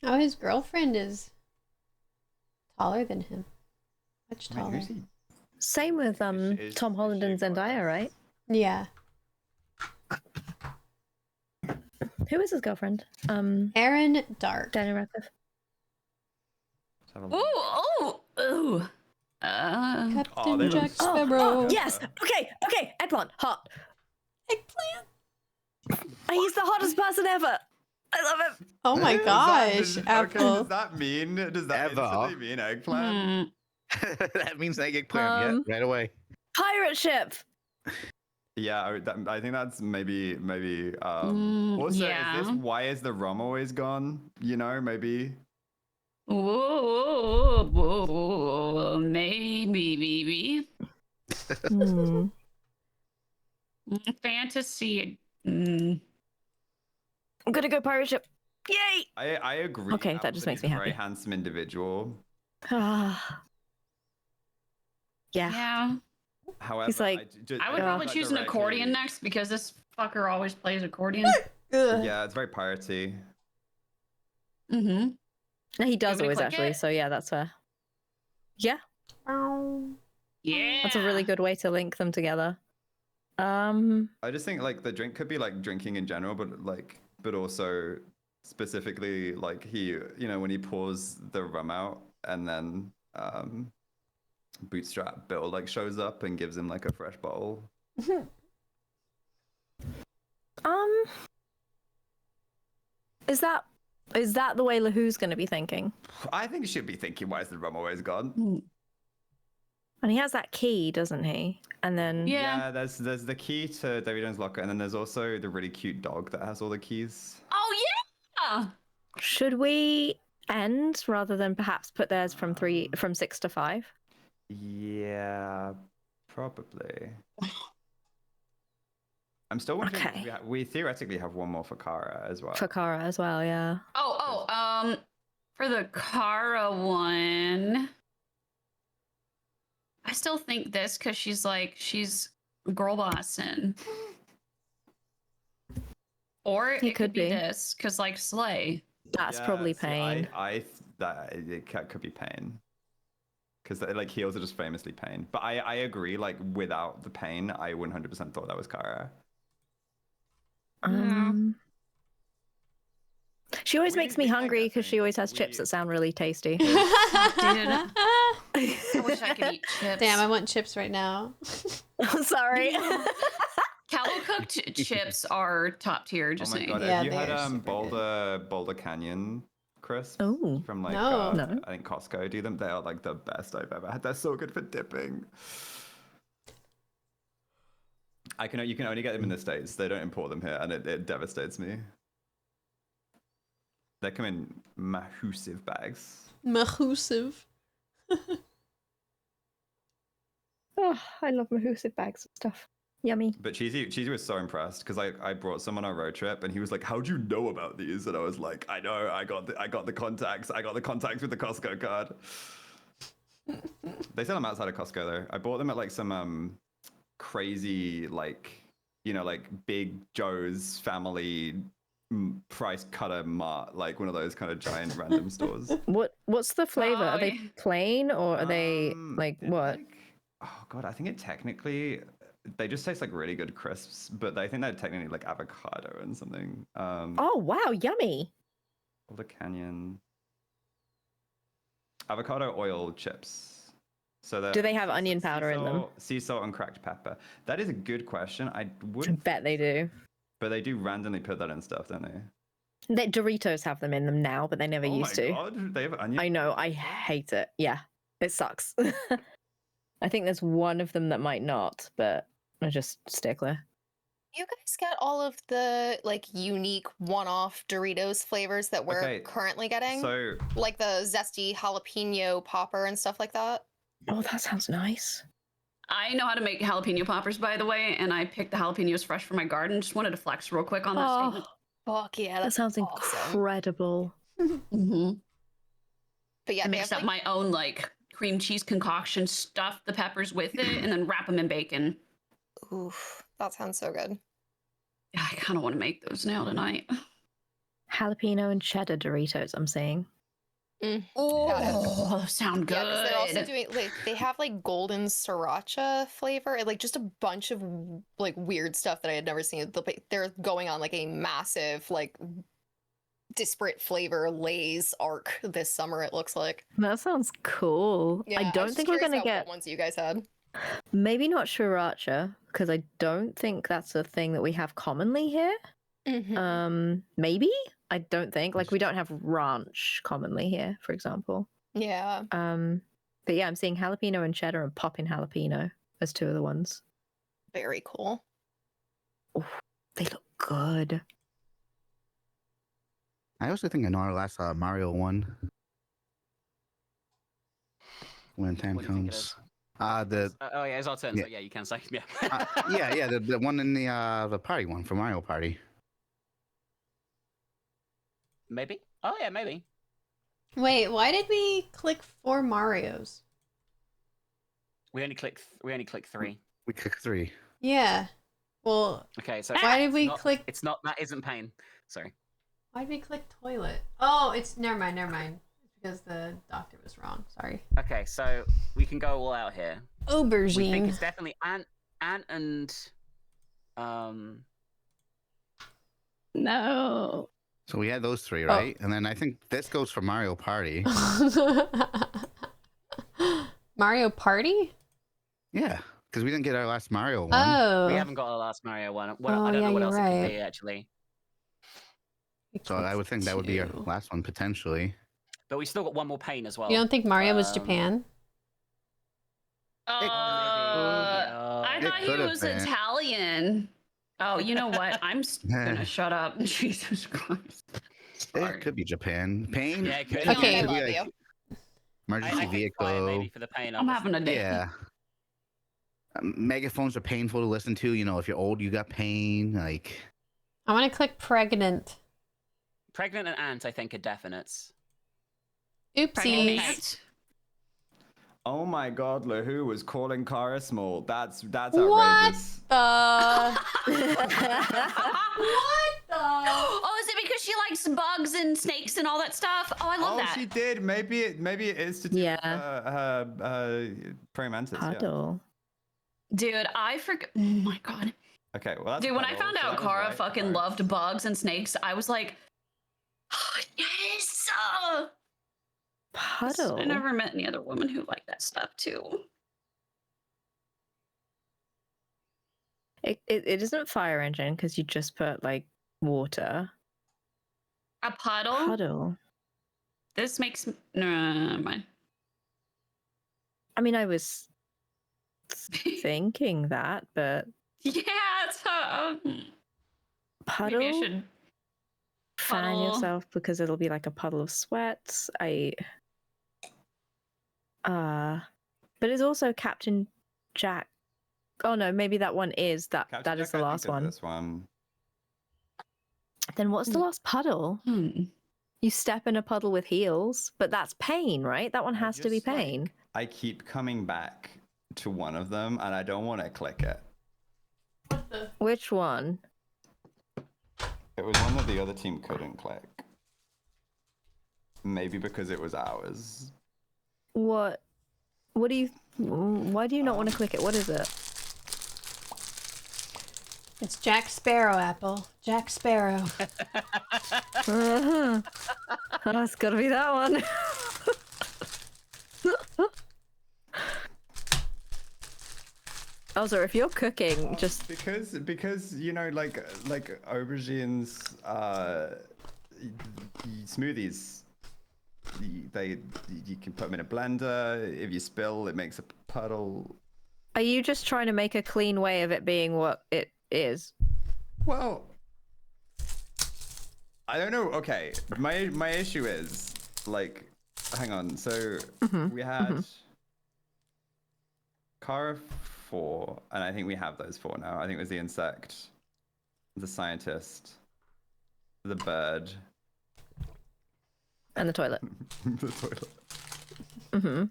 Oh, his girlfriend is taller than him. Much Wait, taller. who's he? Same with Tom Holland and Zendaya, right? Yeah. Who is his girlfriend? Aaron Dark. Daniel Radcliffe. Let's have a Ooh, look. ooh. Captain they Jack look Sparrow. Oh, yes. Okay. Eggplant. Hot. Eggplant. He's the hottest person ever. I love him. Oh my gosh, Okay, Apple. does that mean Ever. instantly mean eggplant? That means eggplant. Yeah, right away. Pirate ship. Yeah, I think that's maybe. Also, yeah. is this why is the rum always gone? You know, maybe. Whoa, maybe. Fantasy. I'm gonna go pirate ship. Yay! I agree. Okay, that just makes me he's a very happy. handsome individual. Yeah. Yeah. However, He's like, I would probably choose an accordion next because this fucker always plays accordion. Yeah, it's very piratey. Mm-hmm. No, he does Want me to always click actually. it? So yeah, that's fair. Yeah, Yeah. that's a really good way to link them together. I just think like the drink could be like drinking in general, but also specifically like when he pours the rum out and then Bootstrap Bill like shows up and gives him like a fresh bottle. Is that the way Lawhoo's going to be thinking? I think he should be thinking, why is the rum always gone? And he has that key, doesn't he? And then Yeah. There's the key to Davy Jones' locker, and then there's also the really cute dog that has all the keys. Oh yeah. should we end rather than perhaps put theirs from 6 to 5? Yeah, probably. I'm still wondering. Okay. We theoretically have one more for Kara as well. For Kara as well, yeah. For the Kara one, I still think this because she's girl bossing. Or it could be this because like Slay. That's probably see, Pain. It could be Pain. Because like heels are just famously Pain. But I agree, like without the Pain, I 100% thought that was Kara. She always We makes did- me we did hungry get because she things. always has chips that sound really tasty. I wish I could eat chips. Damn, I want chips right now. I'm sorry. Callow cooked chips are top tier. Just Oh my saying. god, Yeah, have you they had are super Boulder Canyon crisps Oh. from like No. No. I think Costco do them? They are like the best I've ever had. They're so good for dipping. You can only get them in the States. They don't import them here, and it devastates me. They come in massive bags. Mahusive. Oh, I love Mahusive bags and stuff. Yummy. But Cheesy was so impressed because I brought some on our road trip, and he was like, "How'd you know about these?" And I was like, "I know. I got the contacts. I got the contacts with the Costco card." They sell them outside of Costco though. I bought them at like some crazy like Big Joe's family price cutter mart, like one of those kind of giant random stores. What's the flavor? Oh, Are they yeah. plain or are they like they're what? Oh god, I think they just taste like really good crisps, but I think they're technically like avocado and something. Oh wow, yummy. Boulder Canyon avocado oil chips. So Do they have onion powder in them? Sea salt and cracked pepper. That is a good question. I I would, bet they do. but they do randomly put that in stuff, don't they? Doritos have them in them now, but they never Oh used my to. god, they have onion. I know, I hate it. Yeah, it sucks. I think there's one of them that might not, but I just stay clear. you guys get all of the like unique one-off Doritos flavors that we're Okay, currently getting? So Like the zesty jalapeno popper and stuff like that? Oh, that sounds nice. I know how to make jalapeno poppers, by the way, and I picked the jalapenos fresh from my garden. Just wanted to flex real quick on that statement. Fuck yeah, That that's sounds awesome. incredible. Mm-hmm. But yeah, I they mixed have, up my own like cream cheese concoction, stuffed the peppers with it, and then wrap them in bacon. oof, that sounds so good. Yeah, I kind of want to make those now tonight. Jalapeno and cheddar Doritos, I'm saying. Oh, those sound good. Yeah, because they're also doing like they have like golden sriracha flavor and like just a bunch of like weird stuff that I had never seen. They're going on like a massive like disparate flavor Lay's arc this summer. It looks like. That sounds cool. Yeah, I was don't just think we're curious gonna about get what ones you guys had. maybe not sriracha because I don't think that's a thing that we have commonly here. Maybe I don't think like we don't have ranch commonly here, for example. Yeah. But yeah, I'm seeing jalapeno and cheddar and poppin' jalapeno as two of the ones. Very cool. Ooh, they look good. I also think I know our last Mario one. When time What do you think it comes. is? The oh yeah, it's our turn. Yeah. So yeah, you can say yeah. yeah, the one in the party one for Mario Party. Maybe. Oh yeah, maybe. Wait, why did we click 4 Marios? We only click 3. We click 3. Yeah. Well, Okay, so why did it's we not- click? It's not that isn't pain. Sorry. Why did we click toilet? Oh, it's never mind. It's because the doctor was wrong. Sorry. Okay, so we can go all out here. We think Aubergine. it's definitely Ant and No. So we had those 3, right? And then I think this goes for Mario Party. Mario Party? Yeah, because we didn't get our last Mario one. Oh. we haven't got our last Mario one. What, Oh, I don't yeah, know what you're else it could right. be actually. We So I clicked would think that would be our 2. last one potentially. But we still got one more pain as well. You don't think Mario was Japan? I It thought he could have was been. Italian. Oh, you know what? I'm gonna shut up. Jesus Christ. It could be Japan. Pain. Yeah, it could. Okay. I Could be love like you. emergency I think fire vehicle. maybe for the pain. I'm having a day. Yeah. Megaphones are painful to listen to. You know, if you're old, you got pain. Like, I want to click pregnant. Pregnant and ant, I think, are definites. Oopsies. Pregnant. oh my god, Lawhoo was calling Kara small. That's What outrageous. the? What What the? Oh, is it because she likes bugs and snakes and all that stuff? Oh, I love Oh, that. she did. Maybe it is to do Yeah. with her praying mantis. Yeah. Puddle. Dude, I forgot. Oh my god. Okay, well that's Dude, when I Puddle, found so out that was Kara right. fucking Alright. loved bugs and snakes, I was like, oh, yes. Puddle. I never met any other woman who liked that stuff too. It isn't fire engine because you just put like water. A puddle? Puddle. This makes no, never mind. I mean, I was thinking that, but Yeah, it's puddle. maybe I should. Fan Puddle. yourself because it'll be like a puddle of sweat. But it's also Captain Jack. Oh no, maybe that one is that. Captain That is Jack, the I think, last is one. This one. Then what's the last puddle? You step in a puddle with heels, but that's pain, right? That one I has to be just, like, pain. I keep coming back to one of them, and I don't want to click it. What the? Which one? It was one that the other team couldn't click. Maybe because it was ours. What? What do you? Why do you not want to click it? What is it? It's Jack Sparrow, Apple. Jack Sparrow. Oh, it's got to be that one. Also, if you're cooking, just because you know like aubergines, smoothies. You can put them in a blender. If you spill, it makes a puddle. are you just trying to make a clean way of it being what it is? Well, I don't know. Okay, my issue is like, hang on. So we had Kara 4, and I think we have those 4 now. I think it was the insect, the scientist, the bird, And the toilet. the toilet, Mm-hmm.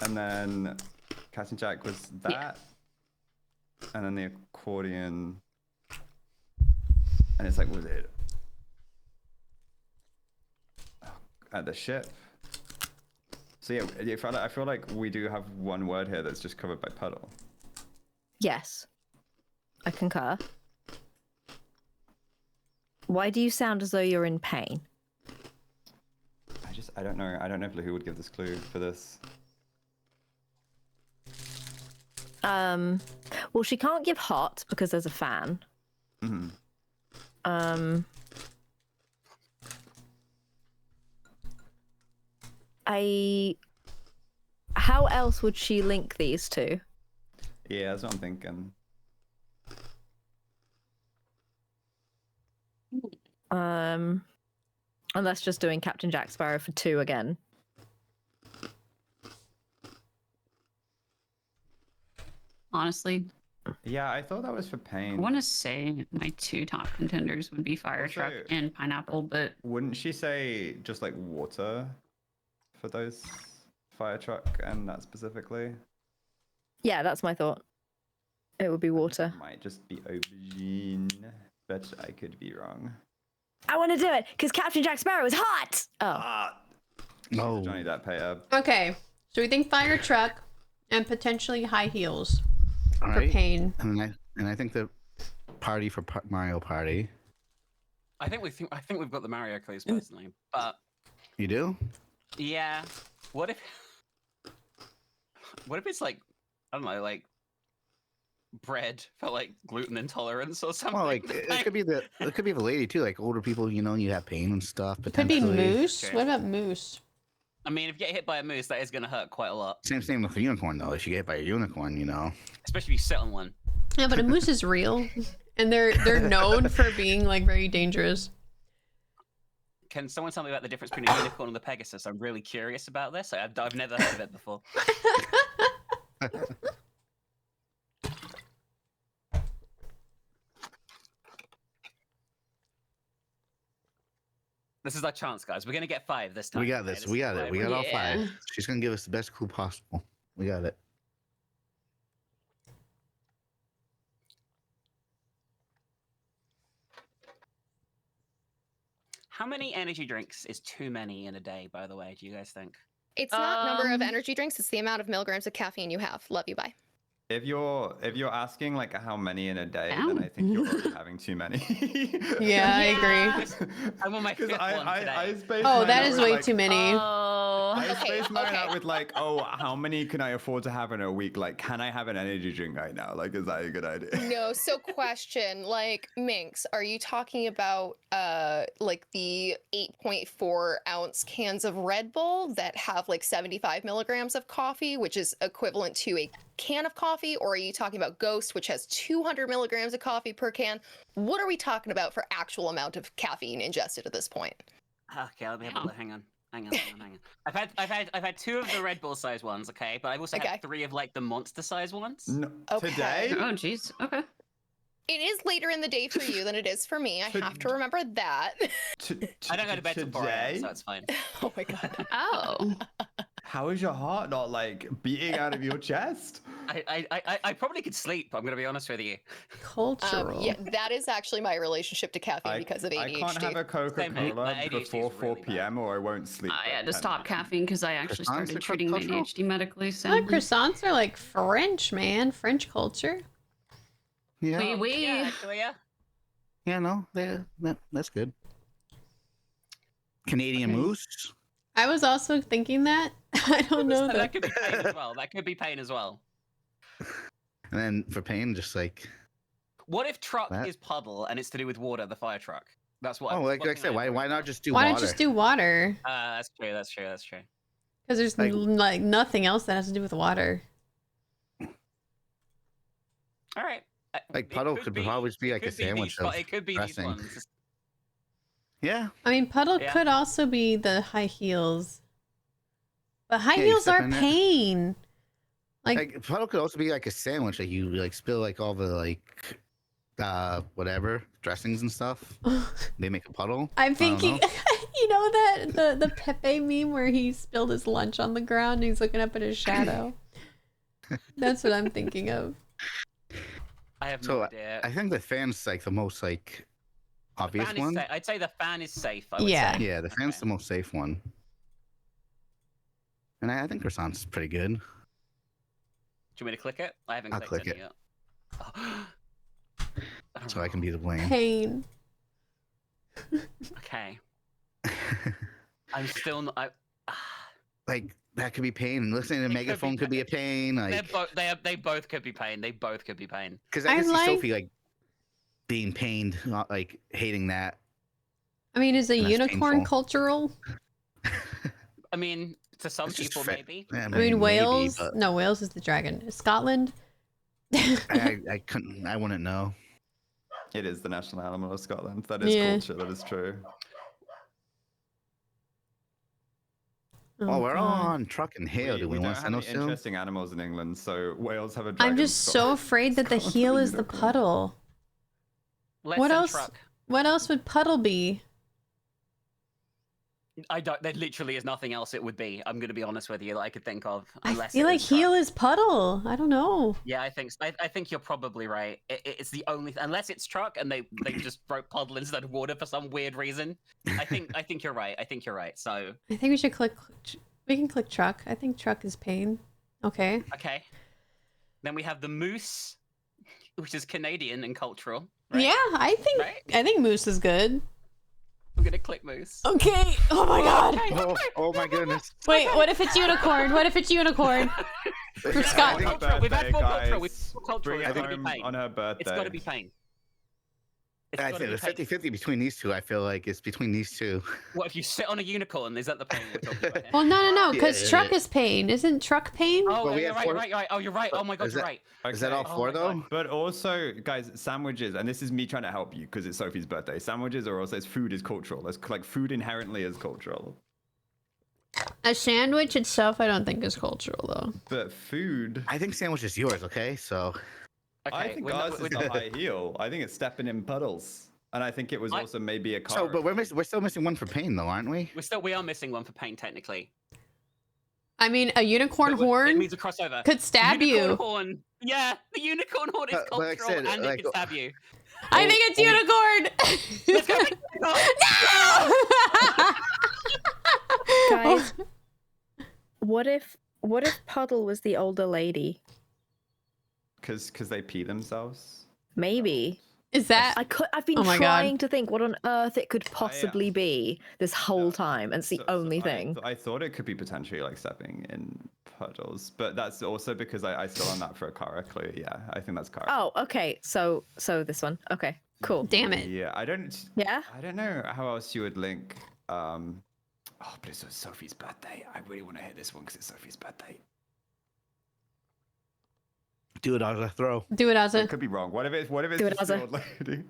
and then Captain Jack was that, and then the accordion, and it's like, was it at the ship? So yeah, I feel like we do have one word here that's just covered by Puddle. Yes. I concur. Why do you sound as though you're in pain? I don't know. I don't know if Lawhoo would give this clue for this. Well, she can't give hot because there's a fan. How else would she link these two? Yeah, that's what I'm thinking. Unless just doing Captain Jack Sparrow for 2 again. Honestly, Yeah, I thought that was for I pain. want to say my 2 top contenders would be Fire Also- Truck and Pineapple, but Wouldn't she say just like water for those fire truck and that specifically? Yeah, that's my thought. It would be water. Might just be aubergine, but I could be wrong. I want to do it because Captain Jack Sparrow is hot. Oh, Ah, No. Johnny Depp payer. Okay, so we think fire truck and potentially high heels All for right. pain. And I think the party for Mario Party. I think we've got the Mario clues personally, but You do? yeah. What if it's like, I don't know, like bread for like gluten intolerance or something? Well, like it could be the lady too. Like older people, you have pain and stuff. Could be Potentially. moose. Okay. What about moose? I mean, if you get hit by a moose, that is going to hurt quite a lot, Same with a unicorn though. If you get hit by a unicorn, especially if you sit on one. Yeah, but a moose is real, and they're known for being like very dangerous. Can someone tell me about the difference between a unicorn and the Pegasus? I'm really curious about this. I've never heard of it before. This is our chance, guys. We're gonna get 5 this time. we got okay? this. This We is got it. why We we're- got all Yeah. 5. She's gonna give us the best clue possible. We got it. How many energy drinks is too many in a day, by the way, do you guys think? It's not number of Um, energy drinks, it's the amount of milligrams of caffeine you have. Love you, bye. If you're asking like how many in a day, Ow. then I think you're already having too many. Yeah, I agree. I'm on my 5th one today. I spaced Oh, mine that out is with, way like, too many. Oh. I Okay, spaced mine out okay. with like, oh, how many can I afford to have in a week? Like, can I have an energy drink right now? Like, is that a good idea? No, so question, like Minx, are you talking about like the 8.4 ounce cans of Red Bull that have like 75 milligrams of coffee, which is equivalent to a can of coffee, or are you talking about Ghost, which has 200 milligrams of coffee per can? What are we talking about for actual amount of caffeine ingested at this point? Okay, let me have a look. Hang on. I've had 2 of the Red Bull size ones, okay, but I've also Okay. had 3 of like the monster size ones. No, Okay. Today? Oh, jeez. Okay. It is later in the day for you than it is for me. I have to remember that. I don't go to bed till 4 a.m., today? so it's fine. Oh my god. Oh. How is your heart not like beating out of your chest? I probably could sleep. I'm gonna be honest with you. Cultural. Yeah, that is actually my relationship to caffeine because of ADHD. I can't have a Same here. Coca-Cola My ADHD is before 4 really bad. p.m. or I won't sleep. I at had to 10 stop p.m. caffeine because I actually Croissants started are treating my cultural? ADHD medically. Oh, Sadly. croissants are like French, man. French culture. Yeah. Oui, oui. Yeah, actually, yeah. Yeah. No. That's good. Canadian Okay. moose. I was also thinking that. I don't know That that. could be pain as well. That could be pain as well. And then for pain, just like What if truck That- is puddle and it's to do with water, the fire truck? That's what. like I what said, why not just do Why water? not just do water? That's true. That's true. That's true. Because there's Like- like nothing else that has to do with water. All right. Like It Puddle could probably be it like a could be sandwich these, of it could be dressing. these ones. Yeah. I mean, Puddle Yeah. could also be the high heels. But high Yeah, you heels step are in it. pain. Like Puddle could also be like a sandwich. Like you like spill like all the like whatever dressings and stuff. They make a puddle. I'm I don't thinking, know. you know that the Pepe meme where he spilled his lunch on the ground and he's looking up at his shadow. That's what I'm thinking of. I have So, no idea. I think the fan's like the most like obvious Fan is one. I'd say the fan is safe. I would Yeah. say. Yeah, the fan's Okay. the most safe one. And I think Croissant's pretty good. Do you want me to click it? I haven't I'll clicked click it it. yet. So I can be the blame. Pain. Okay. I'm still not. Like that could be pain. And listening to It could be Megaphone could be a pain. Like they both could be pain. They both could be pain. because I I can see like- Sophie like being pained, not like hating that. I mean, is a And that's unicorn painful. cultural? I mean, to some It's just people, fa- maybe. I I mean, maybe, Wales? but No, Wales is the dragon. Scotland? I couldn't. I wouldn't know. It is the national animal of Scotland. That is Yeah. culture. That is true. Oh, we're all God. on truck and hail. Do we don't want to have know any still? interesting animals in England, so Wales have a dragon. I'm just so afraid that the Scotland heel have a is the unicorn. puddle. Let's What send else? Truck. What else would puddle be? I don't. There literally is nothing else it would be. I'm gonna be honest with you that I could think of. I Unless feel it like is Truck. heel is puddle. I don't know. Yeah, I think I think you're probably right. It's the only unless it's truck and they just wrote puddle instead of water for some weird reason. I think you're right. I think you're right. So I think we should click. We can click truck. I think truck is pain. Okay. okay. Then we have the moose, which is Canadian and cultural. Right? Yeah, I think moose is good. I'm gonna click moose. Okay. Oh my god. Oh my goodness. Wait, what if it's unicorn? What if it's unicorn? For Scott. I think- We've had four cultural. We've guys. had cultural. Bring It's it gotta be home pain. on her birthday. It's gotta be pain. It's I gotta think be the pain. 50-50 between these two. I feel like it's between these two. What if you sit on a unicorn? Is that the pain we're talking about? Here? Well, no, because Yeah. truck is pain. Isn't truck pain? Oh, But we you're have right, four- you're right, you're right. Oh, you're right. Oh my god, Is you're that- right. Is that all Oh four my God. though? But also, guys, sandwiches, and this is me trying to help you because it's Sophie's birthday. Sandwiches are also food is cultural. It's like food inherently is cultural. A sandwich itself, I don't think is cultural though. But food, I think sandwich is yours. Okay, so Okay, I think we're not- ours we're is the high heel. I think it's stepping in puddles, and I think it was I- also maybe a car. so but we're still missing one for pain though, aren't we? we are missing one for pain technically. I mean, a unicorn It horn means a crossover. could stab unicorn you. horn. Yeah, the unicorn horn is But cultural like I said, and like- it can stab you. I think it's Let's go. unicorn. Guys, what if Puddle was the older lady? because they pee themselves. Maybe. Is that? I've been Oh my God. trying to think what on earth it could possibly be this whole No. time, and it's the only thing. I thought it could be potentially like stepping in puddles, but that's also because I still on that for a Kara. Clearly, yeah, I think that's Kara. Oh, okay. So this one. Okay, cool. Damn it. Yeah, I don't know how else you would link. Oh, but it's Sophie's birthday. I really want to hit this one because it's Sophie's birthday. Do it on a throw. Do it, I Ozza. could be wrong. What if it's Do it, just the Ozza. old lady?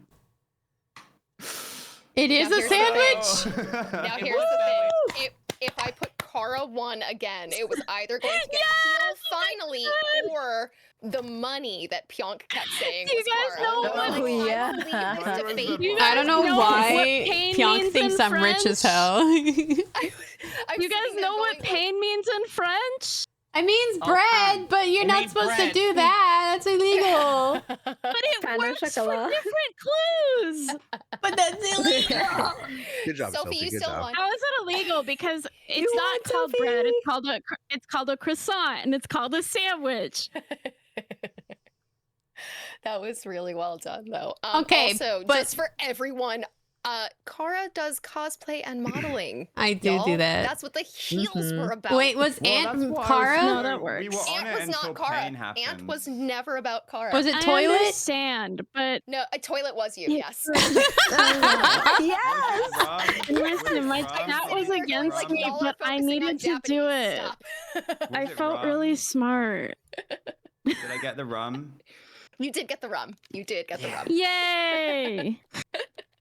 It is Now a here's sandwich. Now It here's was the thing. If I put Kara 1 again, it was either going to get healed finally or the money that Pjonk kept saying Do you was guys Kara. know And I was what- like, yeah. I will leave this to Why fate. was You it- I don't know know why what pain Pjonk means thinks in I'm rich as French? hell. I'm You sitting guys there know what going, pain means in French? It means Oh, bread, pan. but you're It not means supposed to bread. do that. That's illegal. But it Pan au works for chocolat. different clues. But that's illegal. Good job, Sophie, Sophie. you Good still job. won. How is it illegal? Because it's You not won, called bread. Sophie. It's called a croissant, and it's called a sandwich. That was really well done, though. Okay, also, but- just for everyone, Kara does cosplay and modeling. I do y'all. that. That's what the heels Mhm. were about. Wait, was Well, that's Aunt what I was Cara? saying. No, that We works. were on Ant it was until not Kara. pain happened. Ant was never about Kara. Was it I toilet? understand, but No, a toilet was you. Yeah. Yes. Yes. listen, my I'm that sitting was there going, against like, me, y'all are but I focusing on needed to do Japanese it. stuff. I felt really smart. Did I get the rum? You did get the rum. You did get the rum. Yay!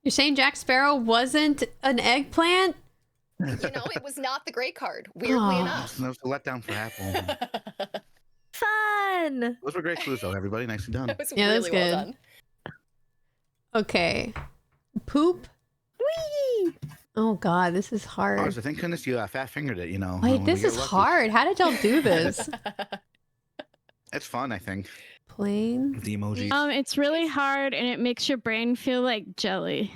You're saying Jack Sparrow wasn't an eggplant? You know, it was not the gray card, weirdly Oh. enough. That was a letdown for Apple. Fun. Those were great clues, though. Everybody, nicely done. That was Yeah, that's really well good. done. Okay. Poop. Whee! Oh god, this is hard. Ours, thank goodness you fat fingered it. You know. Wait, when we this get is lucky. hard. How did y'all do this? It's fun, I think. Plain. The emojis. It's really hard and it makes your brain feel like jelly.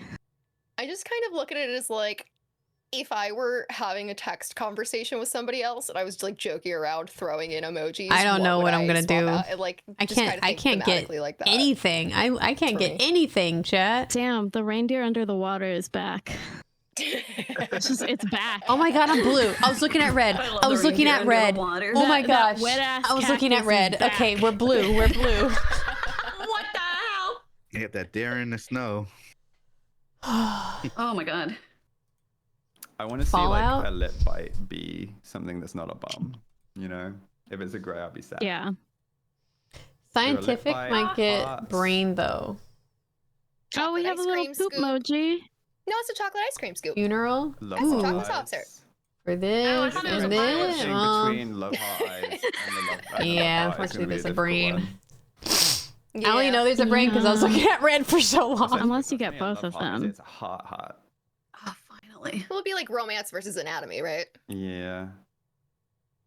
I just kind of look at it as like, if I were having a text conversation with somebody else and I was like joking around, throwing in emojis, I don't know would what I'm gonna swap do. out? And, like, I just can't. kinda I think can't get thematically like that. anything. I can't For get me. anything, chat. Damn, the reindeer under the water is back. It's back. Oh my god, I'm blue. I was looking at red. I was looking at red. Oh my That gosh. wet-ass I was looking at cactus is red. back. Okay, we're blue. We're blue. What the hell? You get that dare in the snow. Oh my god. I want to see Fallout? like a lip bite be something that's not a bum. You know, if it's a gray, I'll be sad. Yeah. Scientific bite, might get hearts. brain though. Oh, we Chocolate have a ice little cream poop scoop. emoji. No, it's a chocolate ice cream scoop. Funeral Love That's some heart chocolate eyes. saucer. for Oh, I this thought it was and a this. pilot Switching Well, between love heart eyes and the love. yeah, heart eyes unfortunately, gonna be there's a difficult brain. one. I only know there's a brain because I was looking at red for so long. Unless you For get me, both love of heart is them. It's a heart. Oh, finally. Well, it'd be like romance versus anatomy, right? Yeah.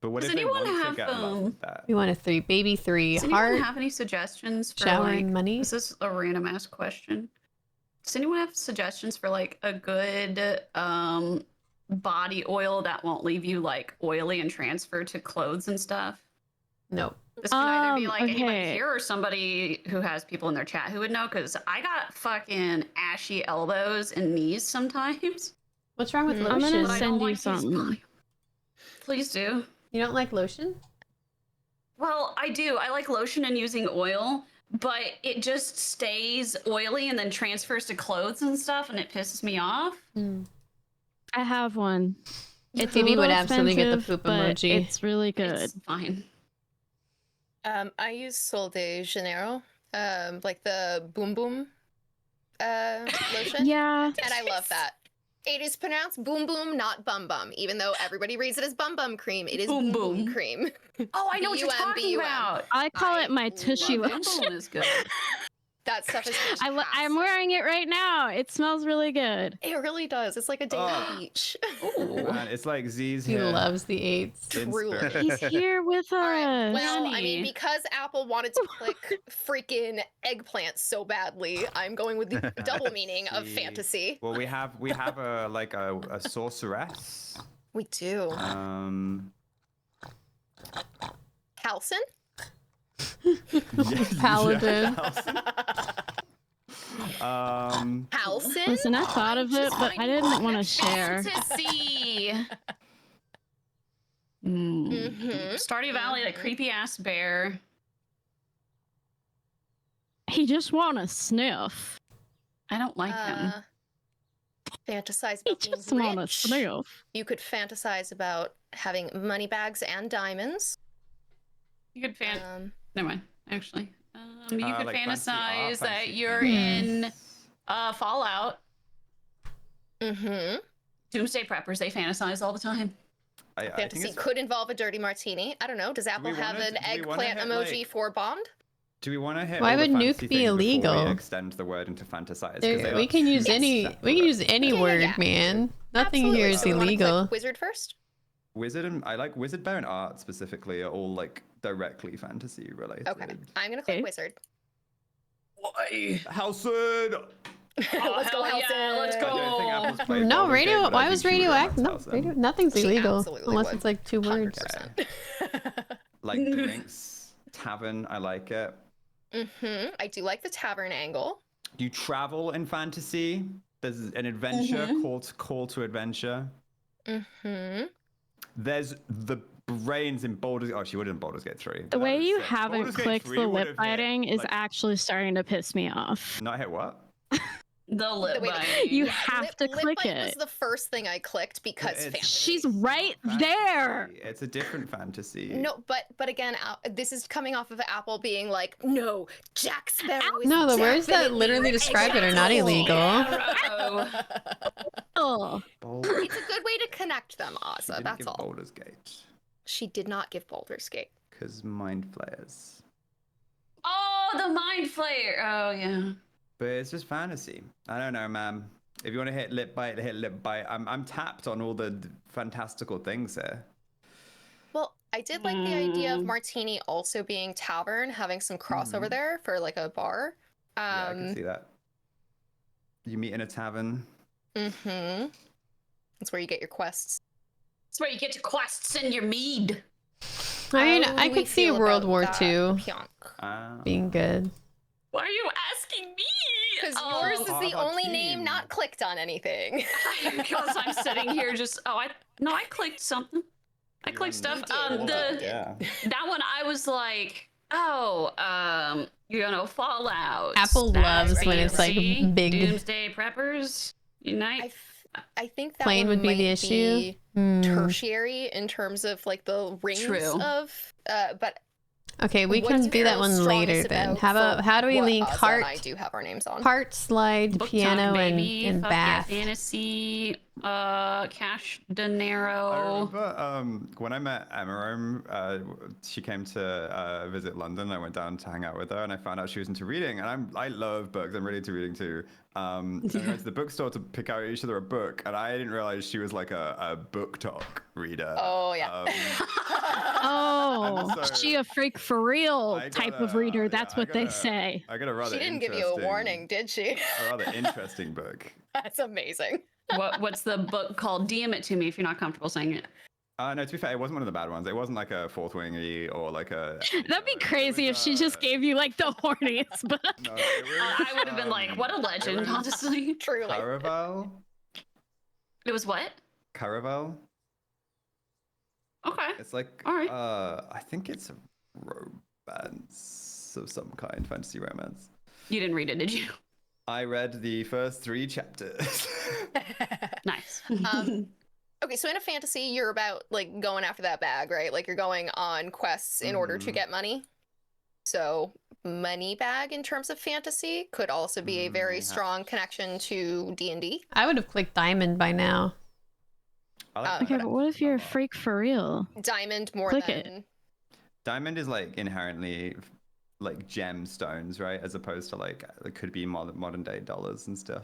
But what Does if they anyone want to have, get love with that? We want a 3, baby 3, Does anyone heart. have any suggestions for showering like, money? This is a random ass question. Does anyone have suggestions for like a good body oil that won't leave you like oily and transfer to clothes and stuff? Nope. This can either be like anybody okay. here or somebody who has people in their chat who would know, because I got fucking ashy elbows and knees sometimes. What's wrong with I'm lotion? gonna but I send don't you like these something. volume. Please do. You don't like lotion? Well, I do. I like lotion and using oil, but it just stays oily and then transfers to clothes and stuff, and it pisses me off. I have one. It's a Phoebe would little absolutely get the expensive, poop but emoji. It's really good. It's fine. I use Sol de Janeiro, like the Boom Boom lotion. Yeah. And I love that. It is pronounced Boom Boom, not Bum Bum, even though everybody reads it as Bum Bum Cream. It is Boom Boom Boom Boom. Cream. Oh, I know what you're B-U-M, talking B-U-M. about. I call I it my love tushy it. Boom lotion. Boom is good. That stuff is I'm fantastic. wearing it right now. It smells really good. It really does. It's like a day on the beach. Ooh. Man, it's like Z's He here. loves the 8s. in Truly. spirit. He's here with us. All right. Well, I Honey. mean, because Apple wanted to click freaking eggplant so badly, I'm going with the double meaning of See. fantasy. Well, we have a like a sorceress. We do. Halcyon? Paladin. Halcyon? Listen, I thought of it, but I didn't want to share. Fantasy. Mhm. Stardew Valley, that creepy ass bear. He just want to sniff. I don't like him. Fantasize He about being just want to rich. sniff. You could fantasize about having money bags and diamonds. You could never mind. Actually, you could like fancy fantasize art, that fancy you're things. in Fallout. Mm-hmm. Doomsday preppers, they fantasize all the time. I think Fantasy it's, could involve a dirty martini. I don't know. Does Apple we have wanna- an do we wanna eggplant hit, emoji like- for Bond? do we want to hit? Why all the would nuke fantasy be things before illegal? We extend the word into fantasize. 'Cause There- they we are can use two any separate- word, man. Nothing Absolutely. here is So we wanna click illegal. Wizard first? Wizard and I like Wizard Bear and Art specifically are all like directly fantasy related. Okay. I'm going to click Okay. Wizard. Why? Halcyon! Let's go, hell yeah, Halcyon. let's I don't think Apple's played No, Baldur's Gate, radio. but I Why think was she would radioactive? No, romance radio, Halcyon. nothing's She illegal absolutely unless would. it's like 2 words. 100%. Like the Minx Tavern, I like it. Mm-hmm. I do like the tavern angle. You travel in fantasy. There's an adventure call to adventure. Mm-hmm. There's the brains in Baldur's. Oh, she would in Baldur's Gate 3. The way you Baldur's haven't Gate clicked 3 the would lip have hit, biting is like- actually starting to piss me off. Not hit what? The lip way bite. that- You yeah, have to lip click bite it. was the first thing I clicked because It's- fantasy. She's right Fantasy. there. It's a different fantasy. No, but again, this is coming off of Apple being like, no, Jack Sparrow is No, the words that definitely literally describe it are not illegal. Sparrow. Oh, It's a good way to connect them, She Ozza. didn't That's give all. Baldur's Gate She did not give Baldur's Gate. because mind flayers. Oh, the mind flayer. Oh yeah. But it's just fantasy. I don't know, man. If you want to hit lip bite, hit lip bite. I'm tapped on all the fantastical things here. Well, I did like the idea of Martini also being tavern, having some crossover there for like a bar. Yeah, I can see that. You meet in a tavern. Mm-hmm. That's where you get your quests. That's where you get your quests and your mead. I mean, How I do we could see feel World about War that, II Pjonk? being good. Why are you asking me? Because Oh, yours is How the about only name team? not clicked on anything. because I'm sitting here just. Oh, I clicked something. I You're clicked on stuff. You did. Yeah. That one I was like, oh, Fallout. Apple That's loves when it's, like, fancy. big. Doomsday Preppers Unite. I think that Plain one would be might the issue. be Hmm. tertiary in terms of like the rings True. of. But Okay, we what can is do that Errol's one later strongest then. about How about for how do we what link Ozza heart, and I do have our names on. heart, slide, Book piano, talk, and, baby. and Fuck bath? Yeah, fantasy, cash I dinero. remember when I met Emma, she came to visit London. I went down to hang out with her, and I found out she was into reading. And I love books. I'm really into reading too. And we went to the bookstore to pick out each other a book, and I didn't realize she was like a book talk reader. Oh yeah. oh, I'm so- she a freak for real I type of gotta- reader. yeah, That's I what they gotta- say. I got a rather She didn't give you a interesting- warning, did she? A rather interesting book. That's amazing. What's the book called? DM it to me if you're not comfortable saying it. No, to be fair, it wasn't one of the bad ones. It wasn't like a Fourth Wingy or like a. That'd be It crazy if was, she just gave you like the horniest book. No, it was, I would have been like, what a legend, it was honestly. Truly. Caraval. It was what? Caraval. Okay. It's like. All right. I think it's a romance of some kind, fantasy romance. You didn't read it, did you? I read the first 3 chapters. Nice. Okay, so in a fantasy, you're about like going after that bag, right? Like you're going on quests in order to get money. So money bag in terms of fantasy could also be a very Yeah. strong connection to D&D. I would have clicked diamond by now. I like Okay, that but what if you're a a lot. freak for real? Diamond more Click than it. Diamond is like inherently like gemstones, right? As opposed to like it could be modern day dollars and stuff.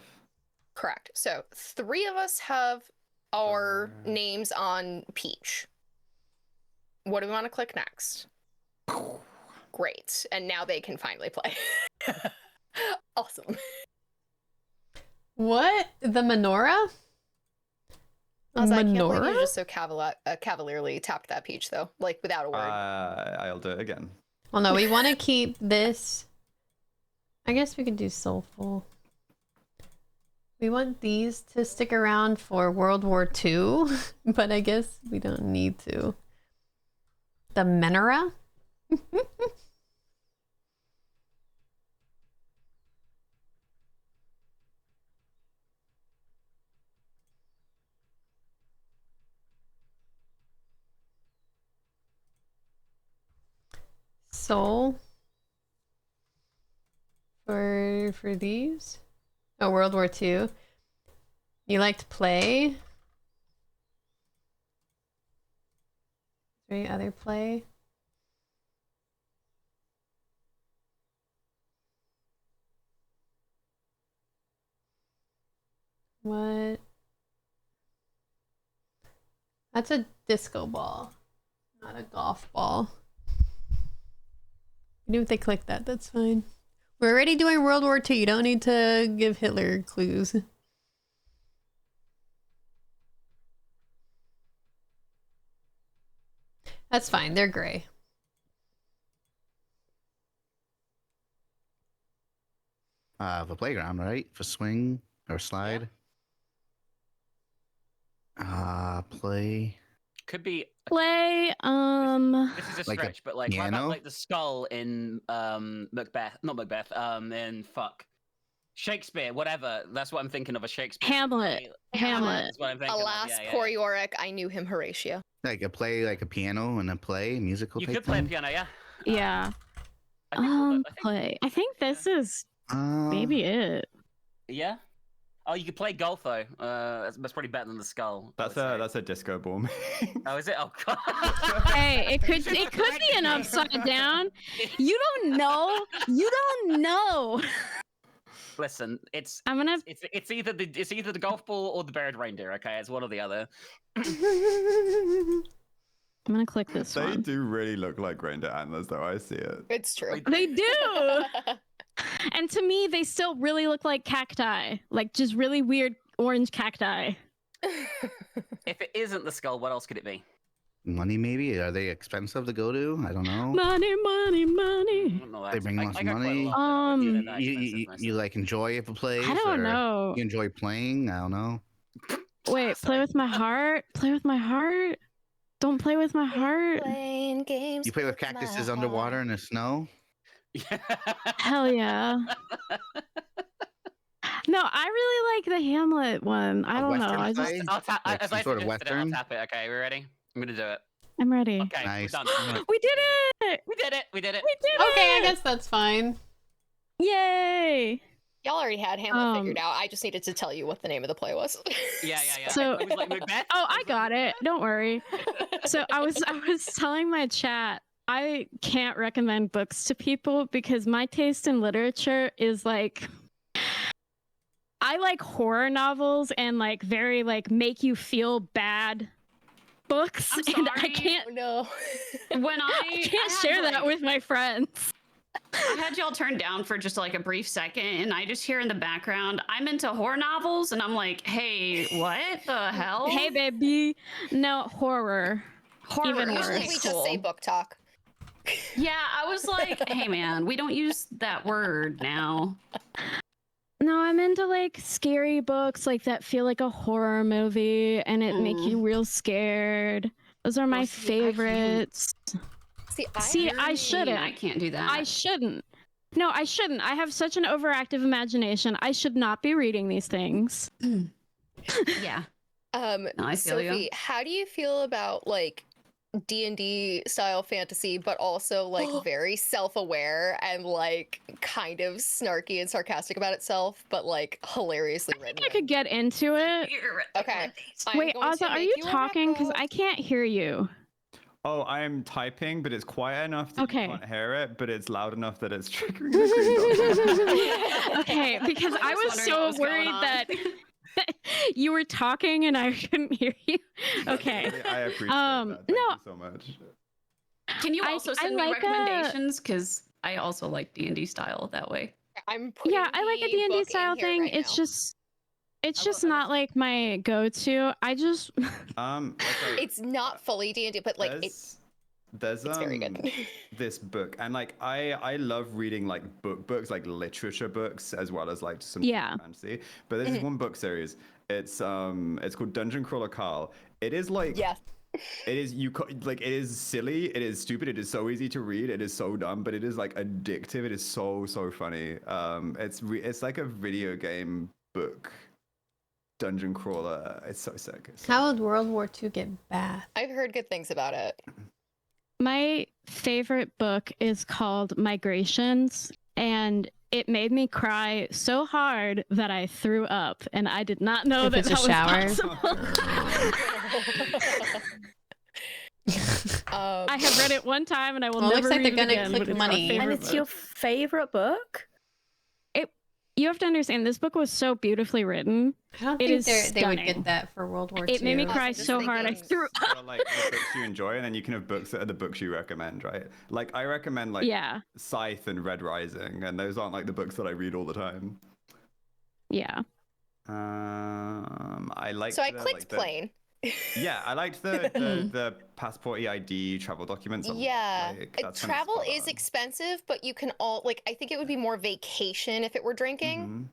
correct. So 3 of us have our Sure. names on Peach. What do we want to click next? Great. And now they can finally play. Awesome. What? The menorah? Also, I can't believe you Menorah? just so cavalierly tapped that Peach, though. Like, without a word. I'll do it again. Well, no, we want to keep this. I guess we could do soulful. We want these to stick around for World War II, but I guess we don't need to. The menorah? Soul for these? Oh, World War II. You like to play? Is there any other play? What? That's a disco ball, not a golf ball. Even if they click that, that's fine. We're already doing World War II. You don't need to give Hitler clues. That's fine. They're gray. The playground, right? For swing or slide. Play. Could be. Play, This is a Like a stretch, but like, how about piano? like the skull in Macbeth? Not Macbeth. In fuck. Shakespeare, whatever. That's what I'm thinking of. A Shakespeare. Hamlet. Hamlet. That's what I'm thinking Alas, of. Yeah, poor Yorick, I knew him Horatio. Like a play, like a piano and a play, musical. You type could play a thing? piano, yeah. Yeah. I think Play. I think this is maybe it. Yeah. Oh, you could play golf though. That's probably better than the skull. I would say. That's a disco ball. Oh, is it? Oh god. Hey, it could be an upside down. You don't know. You don't know. Listen, it's either the golf ball or the buried reindeer. Okay, it's one or the other. I'm gonna click this They one. do really look like reindeer antlers, though. I see it. It's true. They do. And to me, they still really look like cacti, like just really weird orange cacti. If it isn't the skull, what else could it be? Money, maybe? Are they expensive to go to? I don't know. Money, money, money. I don't know, They bring lots of got quite a money. lot, but yeah, they're You, expensive, you, most you of them. like enjoy it for plays? I don't or know. You enjoy playing? I don't know. Wait, play with my heart. Play with my heart. Don't play with my heart. Playing games. You play with cactuses underwater in the snow? Hell yeah. No, I really like the Hamlet one. I A don't know. Western I just play? I'll tap. Like As some I sort of suggested it, I'll Western? tap it. Okay, we ready? I'm gonna do it. I'm ready. Okay, Nice. we're done. We did it. We did it. We did it. We did it. Okay, I guess that's fine. Yay. Y'all already had Hamlet figured out. I just needed to tell you what the name of the play was. Yeah. So- It was like Macbeth. Oh, I got it. Don't worry. So I was telling my chat, I can't recommend books to people because my taste in literature is like, I like horror novels and like very like make you feel bad books, I'm and I sorry. can't Oh no. When I can't share that with my friends. I had y'all turned down for just like a brief second, and I just hear in the background, I'm into horror novels, and I'm like, hey, what the hell? Hey, baby. No, horror. horror. even Usually worse. we just say book talk. Yeah, I was like, hey man, we don't use that word now. No, I'm into like scary books like that feel like a horror movie and it make you real scared. Those are my see, I can't. favorites. See, I shouldn't. I can't do that. I shouldn't. No, I shouldn't. I have such an overactive imagination. I should not be reading these things. Yeah. No, I feel ya. Sophie, how do you feel about like D&D style fantasy, but also like very self-aware and like kind of snarky and sarcastic about itself, but like hilariously I think written? I could get into it. Okay. I'm Wait, going to Ozza, are make you a talking? Because record. I can't hear you. Oh, I'm typing, but it's quiet enough that Okay. you can't hear it, but it's loud enough that it's triggering the green dot. Okay, because I was wondering what so was going worried on. that you were talking and I couldn't hear you. Okay. I appreciate Um, that. Thank no. you so much. Can you I- also I send me like a- recommendations? Because I also like D&D style that way. I'm putting Yeah, I like a the D&D book in style here thing. right It's now. just it's I just will- not like my go-to. I just Okay, It's not fully D&D, but like there's it's very good. this book, and like I love reading like books, like literature books, as well as like some Yeah. fantasy. But there's this one book series. It's called Dungeon Crawler Carl. It is like Yeah. it is like it is silly, it is stupid, it is so easy to read, it is so dumb, but it is like addictive. It is so funny. It's like a video game book. Dungeon Crawler. It's so sick. It's so How would World War II get bad? I've heard good things about it. my favorite book is called Migrations, and it made me cry so hard that I threw up, and I did not know If that it's that a was shower. possible. I have read it one time, and I will Well, it never looks like read they're it gonna again. click but it's my money. favorite And it's book. your favorite book? You have to understand, this book was so beautifully written. I don't It think is they would stunning. get that for World War II. It made me Also cry just so hard I thinking- threw up. Sort of like the books you enjoy, and then you can have books that are the books you recommend, right? Like I recommend like Yeah, Scythe and Red Rising, and those aren't like the books that I read all the time. yeah. I like. So I clicked plane. Yeah, I liked the passport EID travel documents. a lot, Yeah, like, that's kinda travel spot is on. expensive, but you can all like. I think it would be more vacation if it were drinking. Mhm.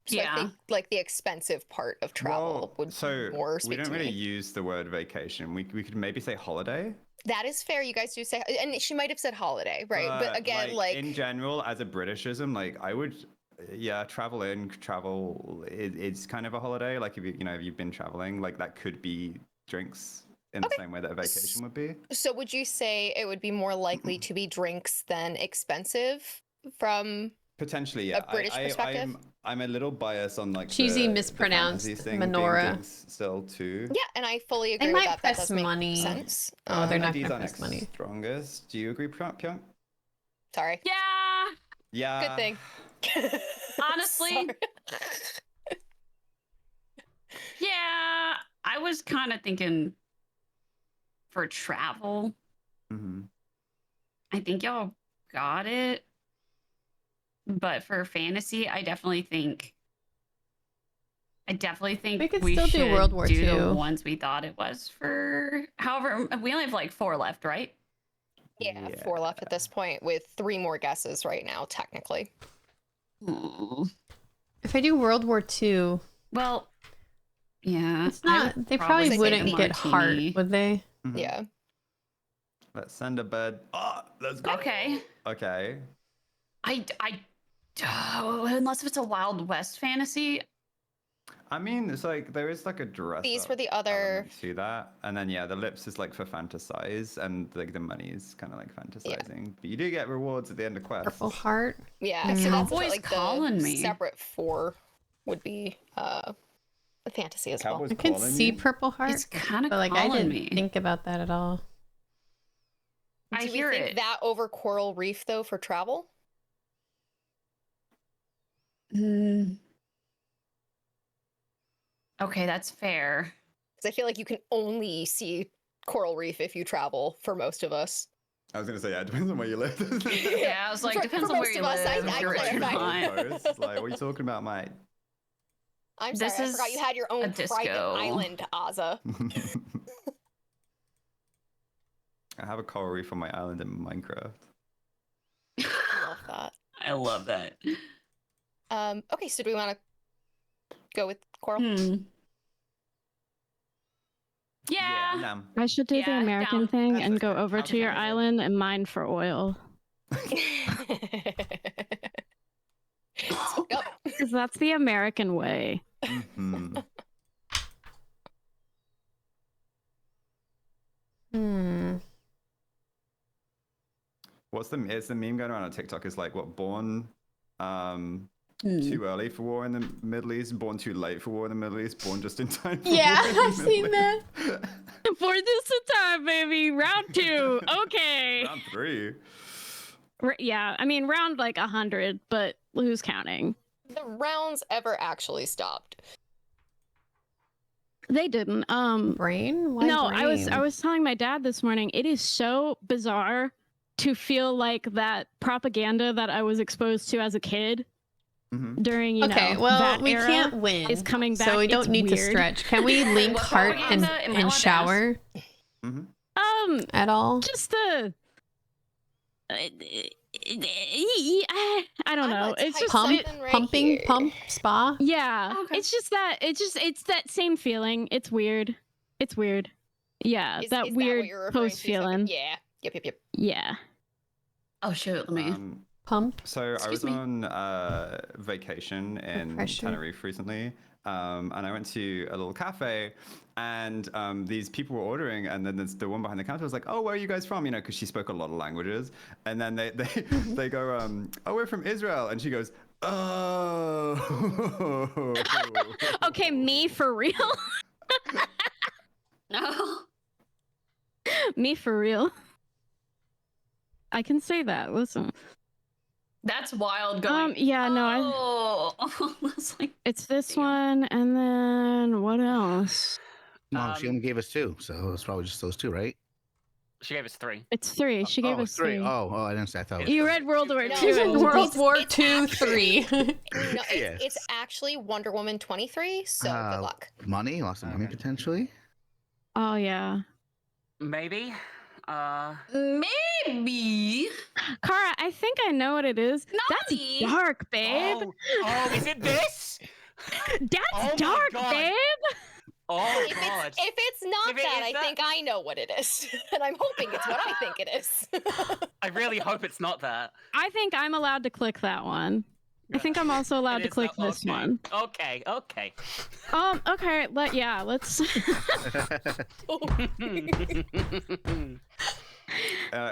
So I think like the expensive part of travel Well, would so more we speak don't to really me. use the word vacation. We could maybe say holiday. That is fair. You guys do say, and she might have said holiday, right? But again, like in general, as a Britishism, like I would, yeah, travel in, travel. It's kind of a holiday. Like if if you've been traveling, like that could be drinks in the same way that a vacation would be. So would you say it would be more likely to be drinks than expensive from Potentially, yeah. a British perspective? I'm a little biased on like Cheesy the mispronounced fantasy thing being menorah. drinks still too. Yeah, and I fully agree They with might that. press That does make money. sense. Oh, they're not IDs gonna aren't press money. strongest. Do you agree, Pjonk? Sorry. Yeah. Yeah. Good thing. Honestly, Sorry. yeah. I was kind of thinking for travel. Mm-hmm. I think y'all got it. But for fantasy, I definitely think We could we still do should World War do II. the ones we thought it was for. However, we only have like 4 left, right? Yeah, 4 left at this point with 3 more guesses right now, technically. If I do World War II, Well, yeah. it's I not. would They probably say wouldn't the get heart, martini. would they? Mhm. Yeah. Let's send a bird. Oh, let's go. Okay. Okay. Unless it's a Wild West fantasy. I mean, it's like there is like a dress. These were up the other. element to that, and then the lips is like for fantasize, and like the money is kind of like fantasizing. But you do get rewards at the end of quests. Purple heart. Yeah, Mm. so that's Cowboy's like calling the me. separate 4 would be fantasy as well. Cowboys I can calling see you? Purple heart, It's kind of but like I calling didn't me. think about that at all. I Do hear we think it. that over Coral Reef though for travel? Okay, that's fair. Because I feel like you can only see Coral Reef if you travel for most of us. I was gonna say, yeah, it depends on where you live. Yeah, I was like, For- depends for on where most you of us, live. I if you're rich or clarified. not. It's like, what are you talking about, mate? I'm sorry, This I forgot is you had your own a private disco. island, Ozza. I have a coral reef on my island in Minecraft. I love that. I love that. Okay, so do we want to go with Coral? Yeah. Nam. I should do the Yeah, American down. thing That's and go okay. over to your Okay. island and mine for oil. So, yep. Because that's the American way. Mhm. What's it's the meme going around on TikTok is like what born too early for war in the Middle East, born too late for war in the Middle East, born just in time for Yeah, war in the I've seen Middle that. East. For this time, baby. Round 2. Okay. Round 3. Yeah, I mean, round like 100, but who's counting? The rounds ever actually stopped. They didn't. Brain? Why No, brain? I was telling my dad this morning, it is so bizarre to feel like that propaganda that I was exposed to as a kid during, you Okay, know, well, that we era can't win. is coming back. So we don't It's need to weird. stretch. Can we link What heart propaganda? Am I allowed and to shower at all? Just the I don't know. gonna It's type just something right Pumping, here. pump, spa. yeah. Okay. It's just that it's that same feeling. It's weird. It's weird. Yeah, Is that what weird you're referring post to? So- feeling. Yeah. Yep. Yeah. Oh shoot, let me. Pump. So I Excuse was me. on vacation in pressure. Tenerife recently, and I went to a little cafe, and these people were ordering, and then the one behind the counter was like, "Oh, where are you guys from?" You know, because she spoke a lot of languages, and then they they go, "Oh, we're from Israel," and she goes, "Oh." Okay, me for real. No. Me for real. I can say that. Listen. That's wild going. Yeah, no, Oh, that's like it's this one, and then what else? No, she only gave us 2, so it's probably just those 2, right? She gave us 3. It's 3. She gave oh, us 3. 3. Oh, I didn't say. I thought. It was You 3. read World War No, II. it's- World War it's II, actually- 3. No, Yes. it's actually Wonder Woman 23. So good luck. Money, lots of money Okay. potentially. Oh yeah. Maybe. maybe. Kara, I think I know what it is. Naughty. That's dark, babe. Oh, is it this? That's Oh my dark, God. babe. Oh If god. it's not If it that, is I that- think I know what it is, and I'm hoping it's what I think it is. I really hope it's not that. I think I'm allowed to click that one. I think I'm also allowed It to is click now- this okay. one. Okay, okay. Okay, let's.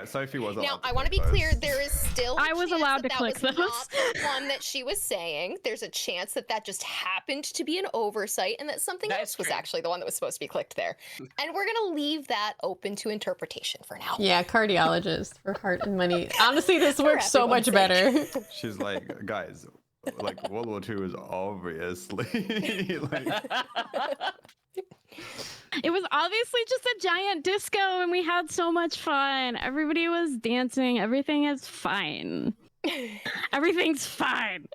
Sophie was Now, allowed I want to be click clear. those. There is still. a I was chance allowed that to that click was those. Not the one that she was saying. There's a chance that that just happened to be an oversight, and that something That else is was true. actually the one that was supposed to be clicked there. And we're gonna leave that open to interpretation for now. Yeah, cardiologist for heart and money. Honestly, this For works so much everyone's sake. better. She's like, guys, like World War II is obviously like. It was obviously just a giant disco, and we had so much fun. Everybody was dancing. Everything is fine. Everything's fine.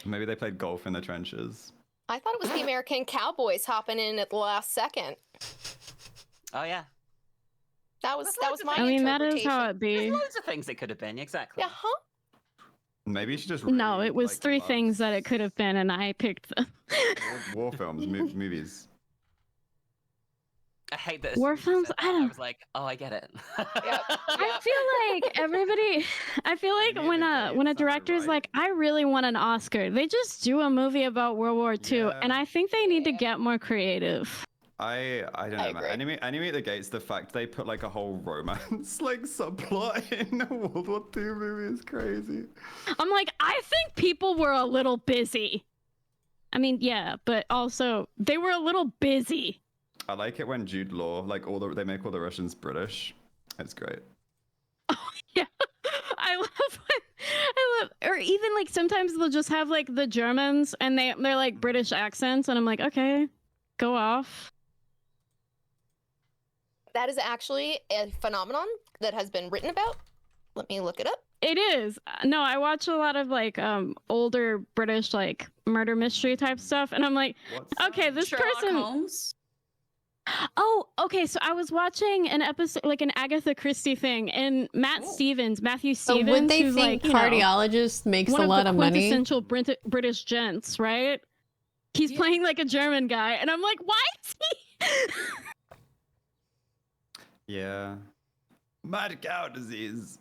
Maybe they played golf in the trenches. I thought it was the American Cowboys hopping in at the last second. Oh yeah. That was lots of my I mean, that interpretation. is how it There's be. loads of things it could have been, exactly. Yeah, huh? Maybe she just No, really, it was like, three loves things that it could have been, and I picked them. war films, movies. I hate that. as War soon as you films? said I that, I don't- was like, oh, I get it. I feel like everybody. I feel like Maybe when the a dates when a aren't director's right. like, I really want an Oscar, they just do a movie about World War II, Yeah. and I think they need to get more creative. I don't I know, man. agree. Enemy at the Gates, the fact they put like a whole romance like subplot in a World War II movie is crazy. I'm like, I think people were a little busy. I mean, yeah, but also they were a little busy. I like it when Jude Law, like they make all the Russians British. It's great. Yeah, I love, or even like sometimes they'll just have like the Germans and they're like British accents, and I'm like, okay, go off. That is actually a phenomenon that has been written about. Let me look it up. It is. No, I watch a lot of like older British like murder mystery type stuff, and I'm like, What's okay, this Sherlock person. Holmes. Oh, okay. So I was watching an episode, like an Agatha Christie thing, and Matthew So Stevens, would they who's think like, you know, cardiologist makes one a of lot the of money? quintessential British gents, right? He's Yeah. playing like a German guy, and I'm like, why is he? Yeah. Mad cow disease.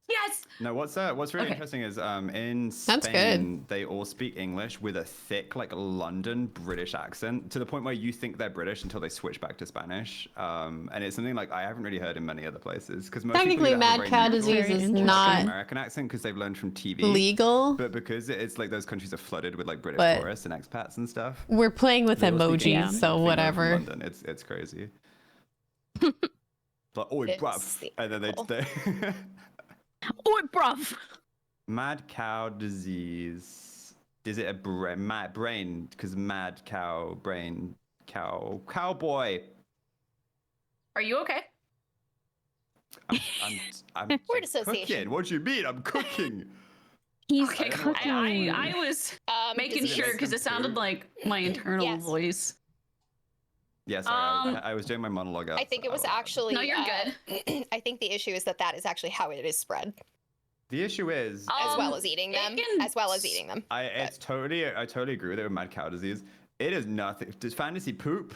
Yes. No, what's really Okay. interesting is in That's Spain they all speak English with a thick like London British accent to the point where you think they're British until they switch back to Spanish. And it's something like I haven't really heard in many other places because Technically, mad cow disease Very is interesting. not American accent because they've learned from TV. legal. But because it's like those countries are flooded with like British But- tourists and expats and stuff. We're playing with they all speak emojis, English, so think they're from whatever. London. It's crazy. Like, oi, It's bruv. the And then apple. they Oi, bruv. Mad cow disease. Is it a brain? Because mad cow, brain, cow, cowboy. Are you okay? I'm Word association. cooking. What do you mean? I'm cooking. He's Okay, cooking. I was making disease. sure because it sounded like my internal Yes. voice. Yeah, sorry. Um, I was doing my monologue out. I think it was actually. No, you're good. I think the issue is that is actually how it is spread, The issue is, as well as eating it them. can- As well as eating them. I totally agree with it with mad cow disease. It is nothing. Does fantasy poop?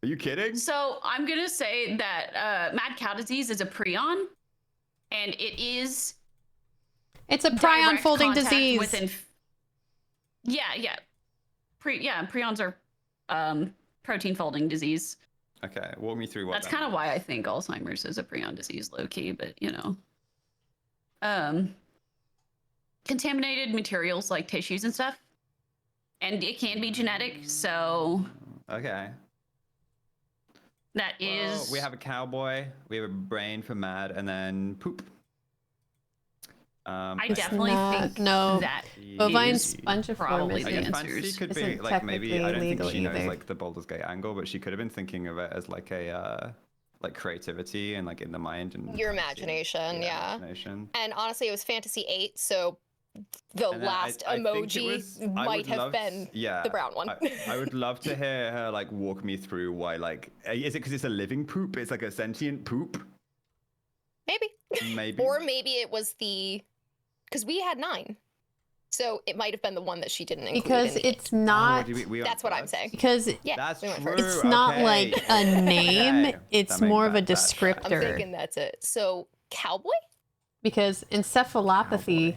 Are you kidding? So I'm gonna say that mad cow disease is a prion, and it is It's a prion direct folding contact disease. with yeah. Prions are protein folding disease. Okay, walk me through what. That's that kind of means. why I think Alzheimer's is a prion disease, low key. But you know, contaminated materials like tissues and stuff, and it can be genetic. So Okay. that is. Well, we have a cowboy. We have a brain for mad, and then poop. I It's definitely not- think no. that Bovine is spongiform probably is the I guess it. answer. fantasy could be Isn't like maybe I don't think technically she knows legal like the Baldur's Gate angle, but she could have been thinking of it as like a like creativity and like in the mind and Your imagination, yeah. imagination. And honestly, it was Fantasy 8, so the And then last I think it emoji was- I might would have love- been yeah, the brown one. I would love to hear her like walk me through why like is it because it's a living poop? It's like a sentient poop, Maybe. maybe. Or maybe it was because we had 9. So it might have been the one that she didn't include. Because in the it's Oh, not. we That's what I'm saying. Because Yeah, That's we went true. first. it's not okay. like a name. Okay, It's that makes more of a that- I'm descriptor. thinking that's it. So cowboy? Because encephalopathy Cowboy.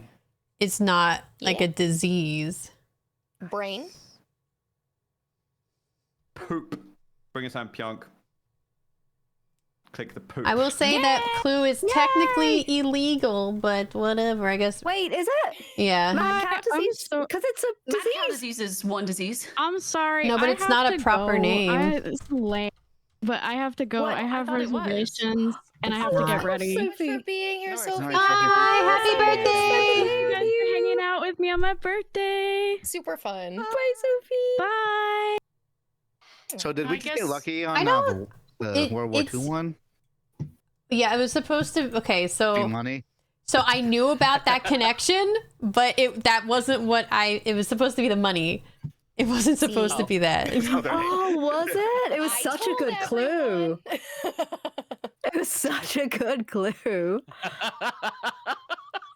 it's not like Yeah. a disease. Brain. Poop. Bring us on, Pjonk. Click the poop. I will say that clue is technically illegal, but whatever. I guess. Wait, is it? Yeah. Mad cow I'm disease? so- Because it's a Mad disease. cow disease is one disease. I'm sorry. No, but I it's have not a to proper go. name. It's lame, but I have to go. What? I I have thought it was. reservations, and I It's have to not. get ready. Thanks for being here, No, it's Sophie. not. Hi, happy Thank birthday! you guys for hanging out with me on my birthday. Super fun. Bye, Sophie. Bye. So did I we get guess- lucky I on don't- the it- World War it's- II one? Yeah, it was supposed to. Okay, Free so money? I knew about that connection, but that wasn't what I. It was supposed to be the money. It wasn't supposed to be that. Oh, was it? It was I such a told good clue. everyone. It was such a good clue.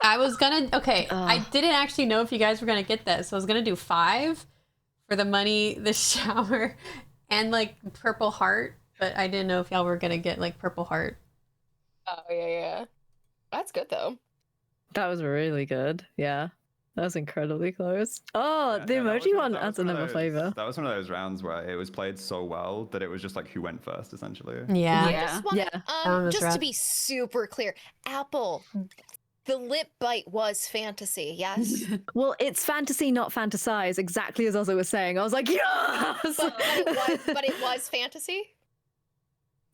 I was gonna. Okay, I Ugh. didn't actually know if you guys were gonna get that, so I was gonna do 5 for the money, the shower, and like purple heart. But I didn't know if y'all were gonna get like purple heart. Oh yeah. That's good though. That was really good. Yeah. That was incredibly close. Oh, Yeah, the no, that emoji was- one that was adds one of another those- flavor. That was one of those rounds where it was played so well that it was just like who went first, essentially. Yeah. I Yeah. just want, Yeah. That one was just rough. to be super clear, Apple, the lip bite was fantasy. Yes. Well, it's fantasy, not fantasize, exactly as Ozza was saying. I was like, yes! but it was fantasy.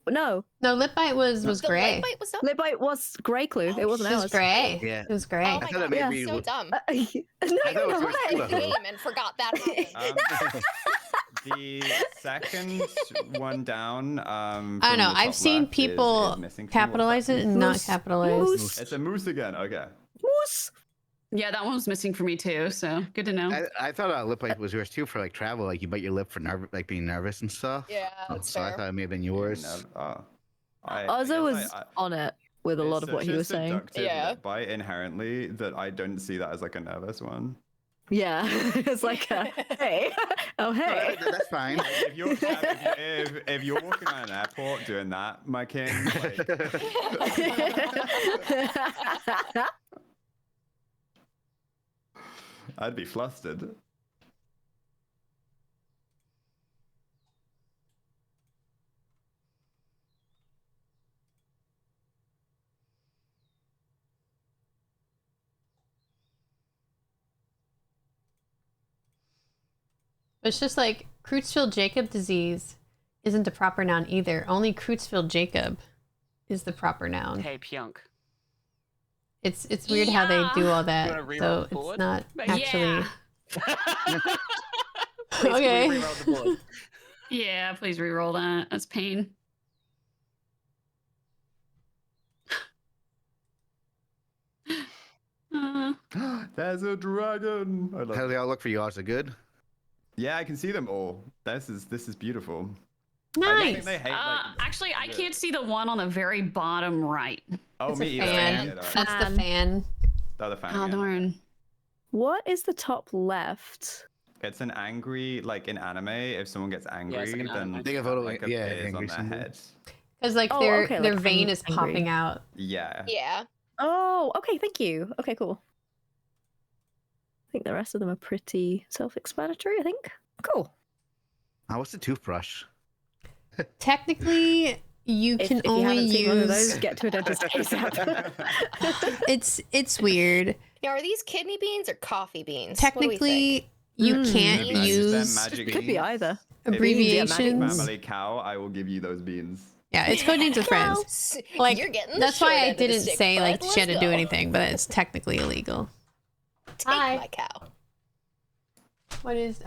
No, No, lip bite was The gray. lip bite was not. lip bite was grey clue. Oh, It wasn't It was ours. gray. Yeah. It was gray. Oh I my thought it god, made I'm me- so dumb. No, I you're thought it was not. yours too, The Lawhoo. game and forgot that happened. The second one down. I From don't know. the I've top seen left people is missing from what's capitalize that? it and not Moose. capitalize. Moose. It's a moose again. Okay. Moose. Yeah, that one was missing for me too. So good to know. I thought lip bite was yours too for like travel, like you bite your lip for like being nervous and stuff. Yeah, that's So I fair. thought it may have been yours. Ozza was on it with a lot of what he was saying. Yeah. Bite inherently that I don't see that as like a nervous one. Yeah, it's like, hey, oh No, hey. that's fine. Like, if you're walking around an airport doing that, my king, like, I'd be flustered. It's just like Creutzfeldt-Jakob disease isn't a proper noun either. Only Creutzfeldt-Jakob is the proper noun. Hey, Pjonk. It's weird how they do all that. wanna reroll So the board? it's not Maybe. actually. Please, can we Okay. reroll the board? Yeah, please re-roll that. That's pain. There's a dragon. I love How do it. they all look for you? Ozza? Good? Yeah, I can see them all. This is beautiful. I don't think Nice. they hate, like, Actually, I good. can't see the one on the very bottom right. Oh, It's a me either. fan. Yeah, no. That's the Fan. fan. The other fan. Oh again. darn. What is the top left? It's an angry, like in anime. If someone gets angry, like an then anime. Think of it, like yeah, appears on angry their symbol. head. Because like Oh, their okay, their like vein is angry. popping out. Yeah. Yeah. Oh, okay, thank you. Okay, cool. I think the rest of them are pretty self-explanatory, I think. Cool. What's the toothbrush? Technically, you If can you only haven't seen one of those, use. get to a dentist ASAP. It's weird. Now, are these kidney beans or coffee beans? What do we think? Technically, you Mm. can't Maybe use them magic It could be beans. either. If abbreviations. Family cow, I will give you those beans. Yeah, it's codenames with friends. S- Like You're getting the that's short why I end of the didn't stick, say bud. like she had to Let's do go. anything, but it's technically illegal. Take Hi. my cow. What is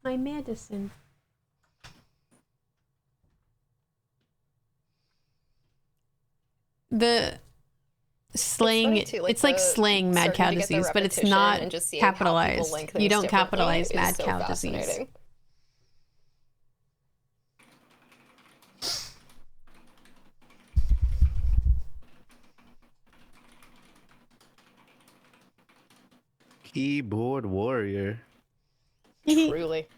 my medicine? The slang, funny too, like it's like the- slang mad starting cow to get the disease, but it's repetition not and just seeing how people capitalized. link You things don't differently capitalize is mad so cow disease. fascinating. Keyboard warrior. Truly.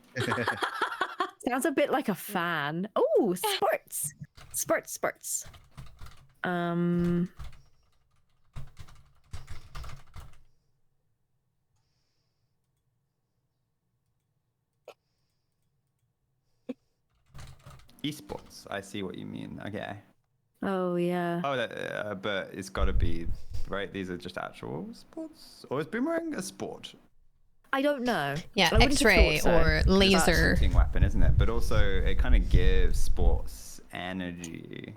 Sounds a bit like a fan. Oh, sports. Sports. Esports. I see what you mean. Okay. Oh yeah. Oh, but it's got to be right. These are just actual sports, or is boomerang a sport? I don't know. Yeah, I wouldn't have X-ray thought so. or It's a laser. shooting weapon, isn't it? But also, it kind of gives sports energy.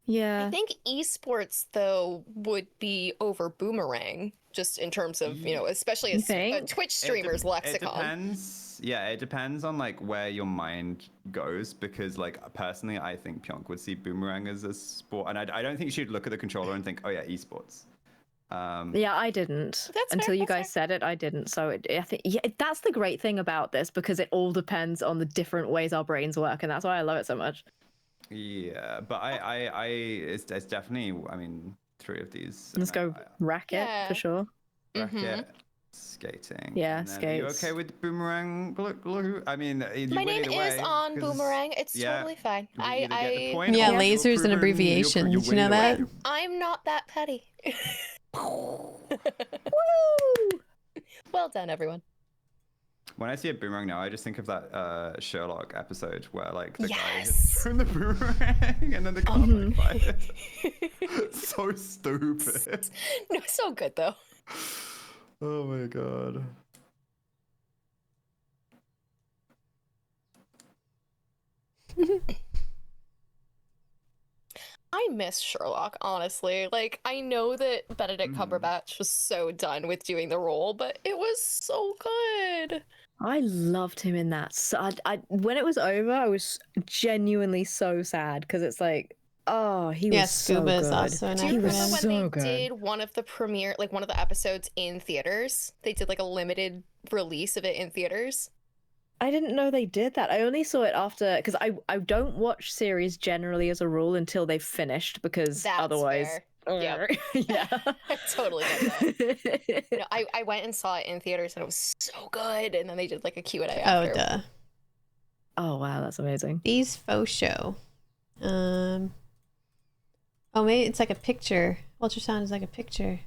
Yeah. I think esports though would be over boomerang, just in terms of especially You a think? Twitch streamer's It lexicon. depends. Yeah, it depends on like where your mind goes. Because like personally, I think Pjonk would see boomerang as a sport, and I don't think she'd look at the controller and think, oh yeah, esports. Yeah, I didn't. That's Until fair, you that's guys said it, I didn't. So I think that's the great thing about this, because it all depends on the different ways our brains work, and that's why I love it so much. Yeah, but it's definitely. I mean, 3 of these. Let's go racket Yeah. for sure. Racket, skating. Yeah, and then are you skates. okay with boomerang? Look, I mean, you My win name either is way, on 'cause- boomerang. It's yeah, totally fine. you either get the I point Yeah, or you're laser's an proven- abbreviation. you Did you win know either that? way. I'm not that petty. Woo! Well done, everyone. When I see a boomerang now, I just think of that Sherlock episode where like the guy Yes. hits through the boomerang and then the car like fired. So stupid. No, so good though. Oh my god. I miss Sherlock, honestly. Like, I know that Benedict Cumberbatch was so done with doing the role, but it was so good. I loved him in that. So when it was over, I was genuinely so sad, because it's like, oh, he Yeah, was so Scuba is good. also an Do you He acronym. was remember when so they good. did one of the premiere, like one of the episodes in theaters? They did like a limited release of it in theaters. I didn't know they did that. I only saw it after, because I don't watch series generally as a rule until they've finished, because That's otherwise, fair. Yep. yeah. I totally get that. No, I went and saw it in theaters and it was so good. And then they did like a Q&A Oh, after. duh. Oh wow, that's amazing. These faux show. Oh, maybe it's like a picture. Ultrasound is like a picture.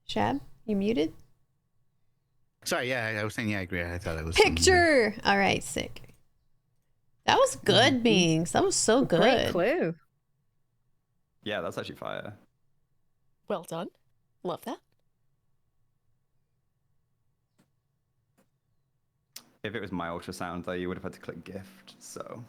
Shab, you muted? Sorry, yeah, I was saying, yeah, I agree. I thought it was Picture! All right, sick. That was good, Minx. That was so good. Great clue. Yeah, that's actually fire. Well done. Love that. If it was my ultrasound though, you would have had to click gift, so.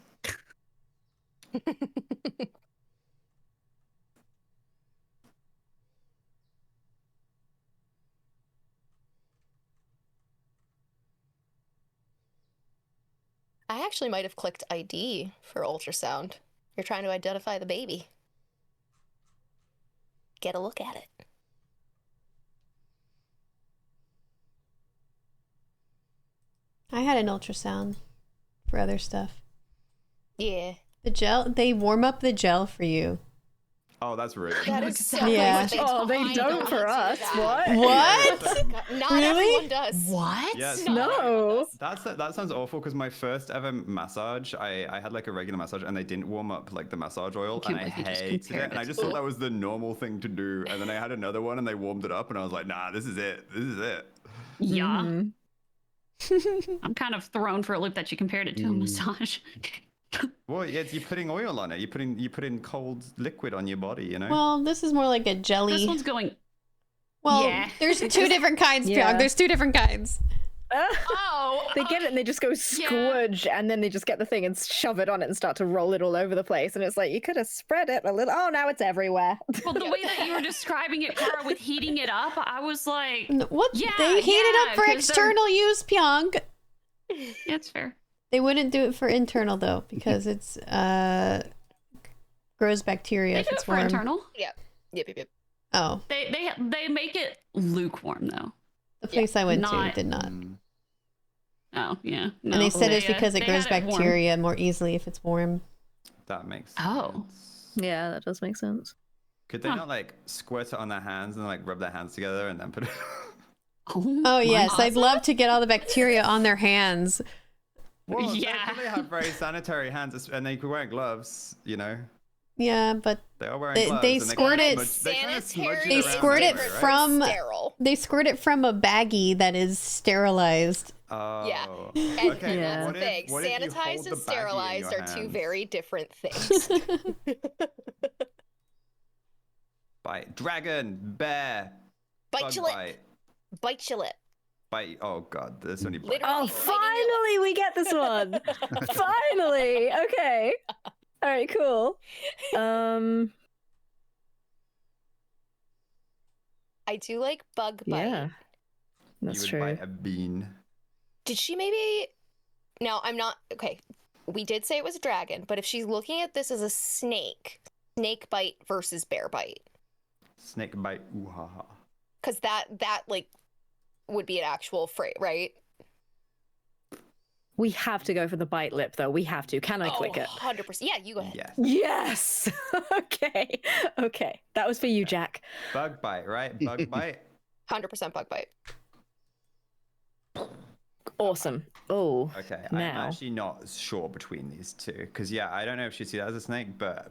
I actually might have clicked ID for ultrasound. You're trying to identify the baby. Get a look at it. I had an ultrasound for other stuff. Yeah. The gel, they warm up the gel for you. Oh, that's rude. That is so Yeah. much. Oh, they don't for us. What? What? Not Really? everyone does. What? Yes. No. That sounds awful, because my first ever massage, I had like a regular massage and they didn't warm up like the massage oil, and I believe you just hated it. compared And I it. just thought that was the normal thing to do. And then I had another one and they warmed it up and I was like, nah, this is it. This is it. Yeah. Mhm. I'm kind of thrown for a loop that you compared it to a massage. Well, yeah, you're putting oil on it. You put in cold liquid on your body, you know? Well, this is more like a jelly. This one's going. Well, Yeah. there's two different kinds, Yeah. Pjonk. There's two different kinds. Oh, They get it and they just go squidge, and then they just get the thing and shove it on it and start to roll it all over the place. And it's like, you could have spread it a little. Oh, now it's everywhere. Well, the way that you were describing it, Cara, with heating it up, I was like, What? Yeah, They heat it up for 'cause they're- external use, Pjonk. yeah, it's fair. They wouldn't do it for internal though, because it's grows bacteria They if do it it's for warm. internal. Yep. Oh, They make it lukewarm though. the place I went to not- did not. Mm. Oh yeah. No, And they said it's they, because it they grows had it warm. bacteria more easily if it's warm. That makes Oh. sense. Yeah, that does make sense. Could they Huh. not like squirt it on their hands and like rub their hands together and then put it? Oh my yes, I'd God. love to get all the bacteria on their hands. Well, Yeah. they have very sanitary hands, and they could wear gloves. You know, Yeah, but they are wearing They- gloves. they and squirt kinda it- smudge- they kinda smudge Sanitary They around squirt it everywhere, right? from- sterile. they squirt it from a baggie that is sterilized Oh. And, Okay. and Yeah. that's What the if, thing. what if you hold Sanitized the and baggie in sterilized your are two hands? very different things. Bite. Dragon. Bear. Bite Bug your lip. bite. Bite your lip. Bite. Oh god, there's only bite. Literally. Oh, biting your lip. finally we get this one. Finally. Okay. All right. Cool. I do like bug bite. Yeah. That's You would true. bite a bean. Did she maybe? No, I'm not. Okay, we did say it was a dragon, but if she's looking at this as a snake bite versus bear bite, Snake bite. Ooh ha ha. because that like would be an actual phrase, right? We have to go for the bite lip, though. We have to. Can I click it? 100%. Yeah, you go ahead. Yes. Yes. Okay. Okay. That was for you, Jack. Bug bite, right? Bug bite. 100% bug bite. Awesome. Oh. Okay, I'm Now. actually not sure between these two because yeah, I don't know if she sees that as a snake, but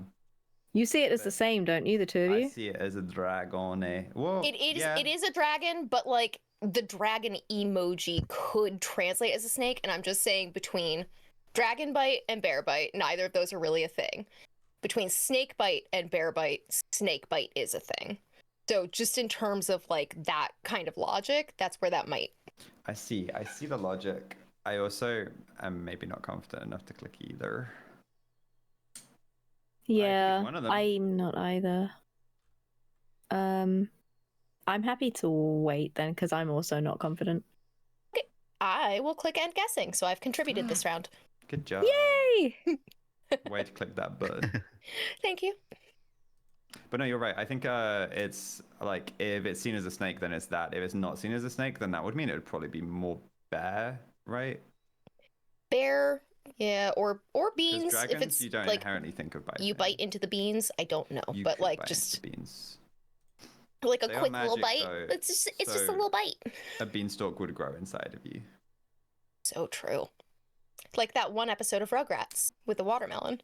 You see it as the same, don't you? The two of I you. see it as a dragon. Whoa. It is a dragon, but like the dragon emoji could translate as a snake, and I'm just saying between dragon bite and bear bite, neither of those are really a thing. Between snake bite and bear bite, snake bite is a thing. So just in terms of like that kind of logic, that's where that might. I see the logic. I also am maybe not confident enough to click either. Yeah. one of them. I'm not either. I'm happy to wait then, because I'm also not confident. I will click end guessing, so I've contributed this round. Good job. Yay! Way to click that button. Thank you. But no, you're right. I think it's like if it's seen as a snake, then it's that. If it's not seen as a snake, then that would mean it would probably be more bear, right? Bear, yeah, or Because beans. dragons, If it's you don't like inherently think of biting. you bite into the beans, I don't know, You but could like bite just into beans. like a They are quick little magic, bite. though, It's just a so- little bite. A beanstalk would grow inside of you. So true. Like that one episode of Rugrats with the watermelon.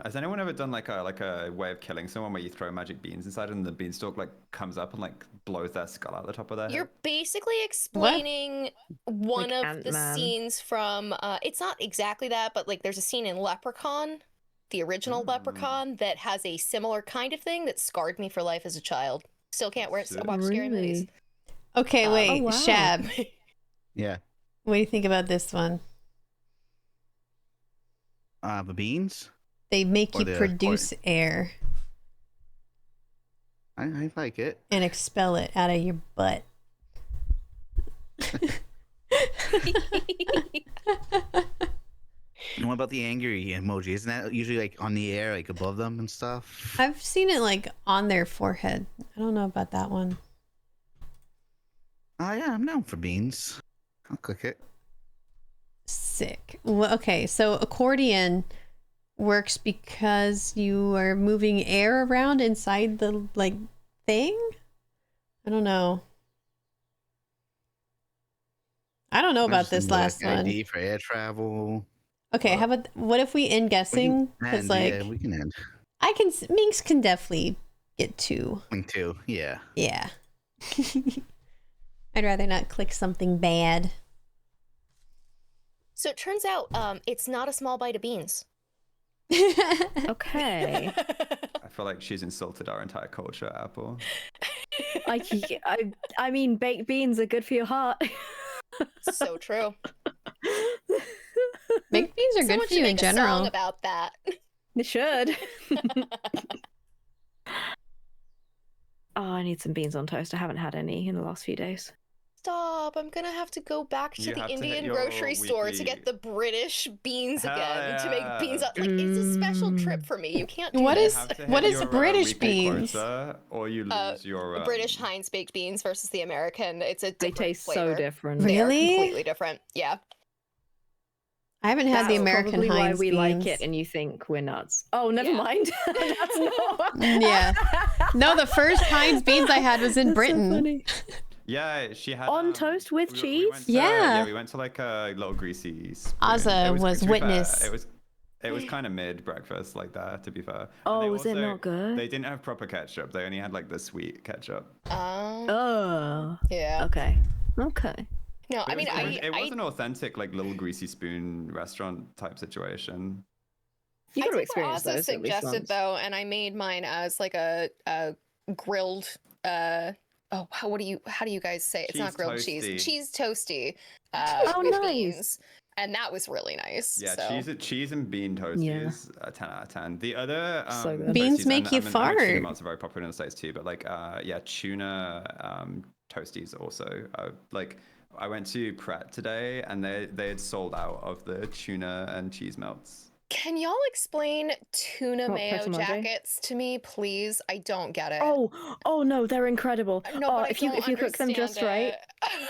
Has anyone ever done like a way of killing someone where you throw magic beans inside and the beanstalk like comes up and like blows their skull out the top of their You're head? basically explaining one Like of the Ant-Man. scenes from it's not exactly that, but like there's a scene in Leprechaun, the original Leprechaun, that has a similar kind of thing that scarred me for life as a child. Still can't watch scary movies. Really? Okay, wait, oh, wow. Shab, Yeah. what do you think about this one? The beans. They make Or you the produce air I like it. and expel it out of your butt. And what about the angry emoji? Isn't that usually like on the air, like above them and stuff? I've seen it like on their forehead. I don't know about that one. Oh yeah, I'm down for beans. I'll click it. Sick. Well, okay, so accordion works because you are moving air around inside the like thing. I don't know. I don't know about this last one. ID for air travel. Okay, how about what if we end guessing? Because And, like yeah, we can end. Minx can definitely get 2. Link two. Yeah. Yeah. I'd rather not click something bad. So it turns out it's not a small bite of beans. Okay. I feel like she's insulted our entire culture, Apple. I mean, baked beans are good for your heart. So true. Baked beans are Someone good for should you in make a song general. about that. It should. Oh, I need some beans on toast. I haven't had any in the last few days. Stop! I'm gonna have to go back to You the have to hit Indian your grocery store to weekly- get the British beans Hell again to make beans. yeah. Like it's a special trip for me. You can't do What this. is- Have to what hit is your, British weekly beans? quota, or you lose your British Heinz baked beans versus the American? It's a They different taste flavor. so different. They are Really? completely different. Yeah. I haven't had the That's American probably Heinz why we beans. like it, and you think we're nuts. Oh, never Yeah. mind. That's not. Yeah. No, the first Heinz beans I had was in That's so Britain. funny. Yeah, she had On toast with we cheese? went to- Yeah. we went to like a little greasy. spoon. Ozza was to be fair, witness. It was kind of mid breakfast like that, to be fair. And Oh, they was it also- not good? They didn't have proper ketchup. They only had like the sweet ketchup. Oh. Yeah. Okay. Okay. No, I mean, it was an authentic like little greasy spoon restaurant type situation. You I got to think what experience Ozza those at least suggested once. though, and I made mine as like a grilled how do you guys say it? It's not Cheese grilled toasty. cheese nice. Oh, With nice. beans, and that was really nice. Yeah, so. cheese and bean toasties, 10 out of 10. The other So good. Beans toasties, make you tuna fart. melts are very popular in the States too, but like yeah, tuna toasties also. Like I went to Pret today and they had sold out of the tuna and cheese melts. Can y'all explain tuna What, mayo press emoji? jackets to me, please? I don't get it. Oh no, they're incredible. No, Oh, but I if you don't cook them just understand right,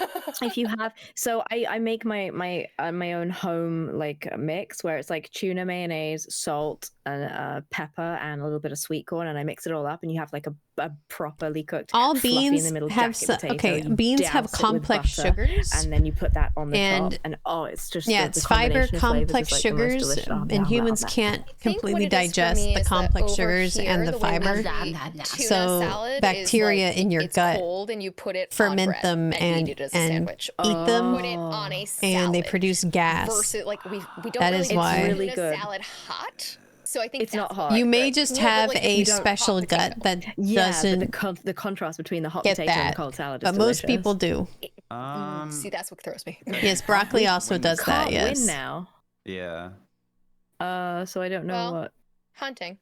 it. if you have, so I make my own home like mix where it's like tuna, mayonnaise, salt, and pepper, and a little bit of sweet corn, and I mix it all up, and you have like a properly cooked, All fluffy in beans the middle have jacket potato. okay. You Beans have douse it with complex butter, sugars, and then you put that on the and top, and oh, it's just yeah, the it's fiber, combination of flavors complex is, like, the most sugars, delicious. Oh, and blah, blah, humans blah. can't I think completely what it is for digest me the is that complex over sugars here, and the the way we fiber. eat tuna So salad bacteria is like, in your it's gut cold and you put it on ferment bread them and eat it as a and sandwich. eat them, Put it on a salad. and they produce gas. Versus, like we don't That really is do why- It's really tuna good. salad hot. So I think It's not that's hot. why You it's may good. just No, but, have like, a you don't special hot gut potato. that Yeah, doesn't but the contrast between the hot get potato and that, the cold salad is but most delicious. people do. See, that's what throws me. Yes, broccoli also When does that. Can't Yes. win now. Yeah. So I don't know Well, what. Hunting.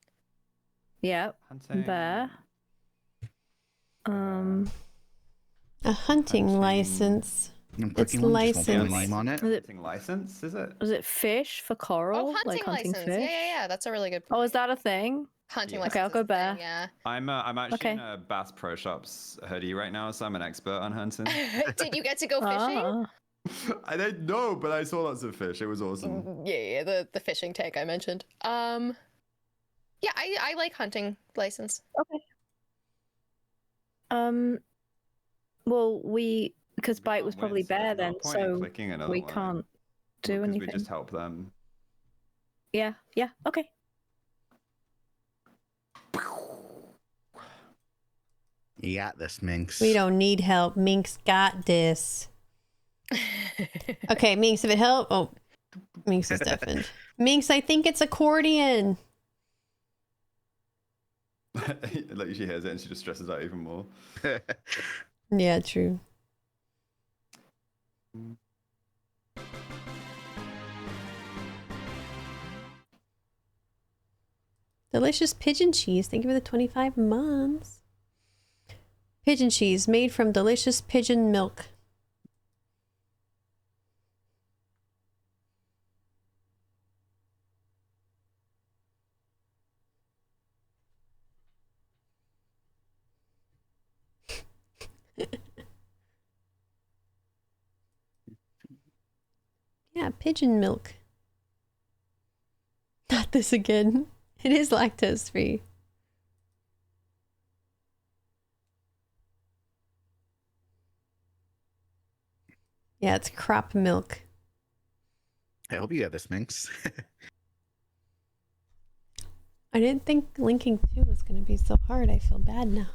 Yeah, Hunting. bear. A hunting Hunting. license. I'm It's clicking one, just won't put my licensed. name on it. Was it Hunting license, is it? was it fish for coral? Oh, hunting like hunting license. fish? Yeah. That's a really good point. Oh, is that a thing? Hunting Yeah. license? Okay, I'll is go a thing, bear. Yeah. I'm actually Okay. in a Bass Pro Shops hoodie right now, so I'm an expert on hunting. Did you get to go fishing? Ah. I don't know, but I saw lots of fish. It was awesome. Yeah, the fishing tank I mentioned. Yeah, I like hunting license. Okay. Well, because We Bite can't was win, probably so there's bear no then, point in so clicking another we one, can't do because anything. we just help them. Yeah. Okay. You got this, Minx. We don't need help. Minx got this. Okay, Minx, if it help. Oh, Minx is deafened. Minx, I think it's accordion. Like she hears it and she just stresses out even more. Yeah, true. Delicious pigeon cheese. Thank you for the 25 months. Pigeon cheese made from delicious pigeon milk. Yeah, pigeon milk. Not this again. It is lactose free. Yeah, it's crop milk. I hope you got this, Minx. I didn't think linking 2 was going to be so hard. I feel bad now.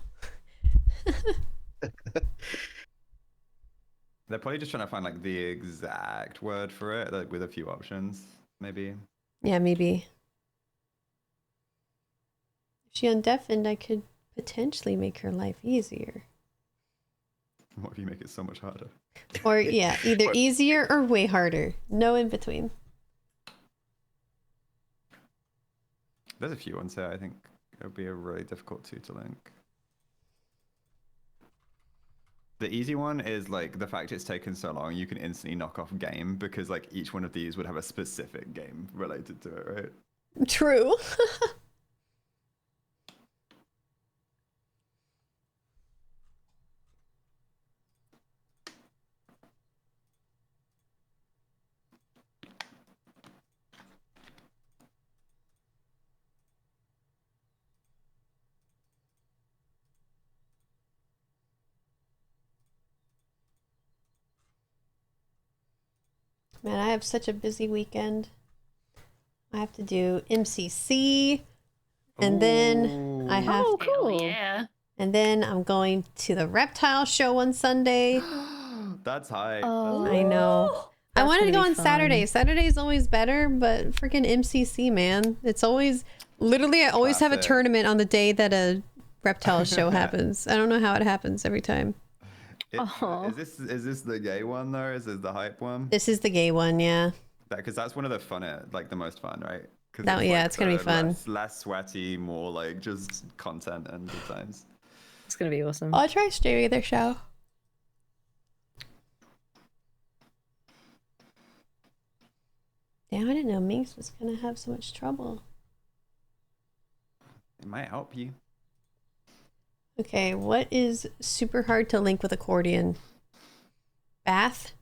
They're probably just trying to find like the exact word for it, like with a few options, maybe. Yeah, maybe. If she undeafened, I could potentially make her life easier. What if you make it so much harder? Or, yeah, either easier or way harder. No in between. There's a few ones here. I think it would be a really difficult two to link. The easy one is like the fact it's taken so long, you can instantly knock off game because like each one of these would have a specific game related to it, right? True. Man, I have such a busy weekend. I have to do MCC, and then I have, Oh, cool. Hell yeah. and then I'm going to the reptile show on Sunday. That's high. Oh, I know. I That's wanted to gonna go be on Saturday. fun. Saturday's always better, but freaking MCC, man. It's always, literally, I always have a Classic. tournament on the day that a reptile show happens. I don't know how it happens every time. Aw. Is this the gay one though? Is this the hype one? This is the gay one, yeah. Because that's one of the funner, like the most fun, right? 'Cause That- yeah, like it's gonna be the fun. Less sweaty, more like just content and good times. It's gonna be awesome. I'll try streaming their show. Damn, I didn't know Minx was gonna have so much trouble. It might help you. Okay, what is super hard to link with accordion? Bath?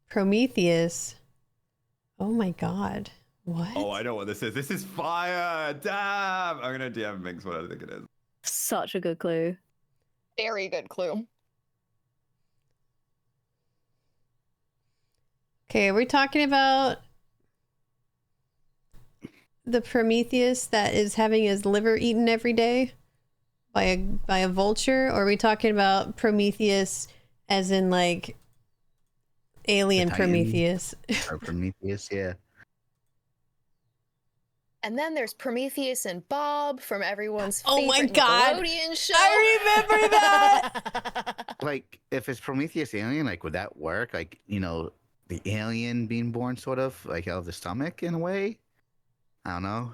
Prometheus? Oh my god. What? Oh, I know what this is. This is fire! Damn! I'm gonna DM Minx what I think it is. Such a good clue. Very good clue. Okay, we're talking about the Prometheus that is having his liver eaten every day by a vulture, or are we talking about Prometheus as in like alien Titan. Prometheus? Or Prometheus, yeah. And then there's Prometheus and Bob from everyone's Oh my favorite God. Nickelodeon show. I remember that. Like, if it's Prometheus alien, like, would that work? Like, you know, the alien being born sort of, like, out of the stomach in a way? I don't know.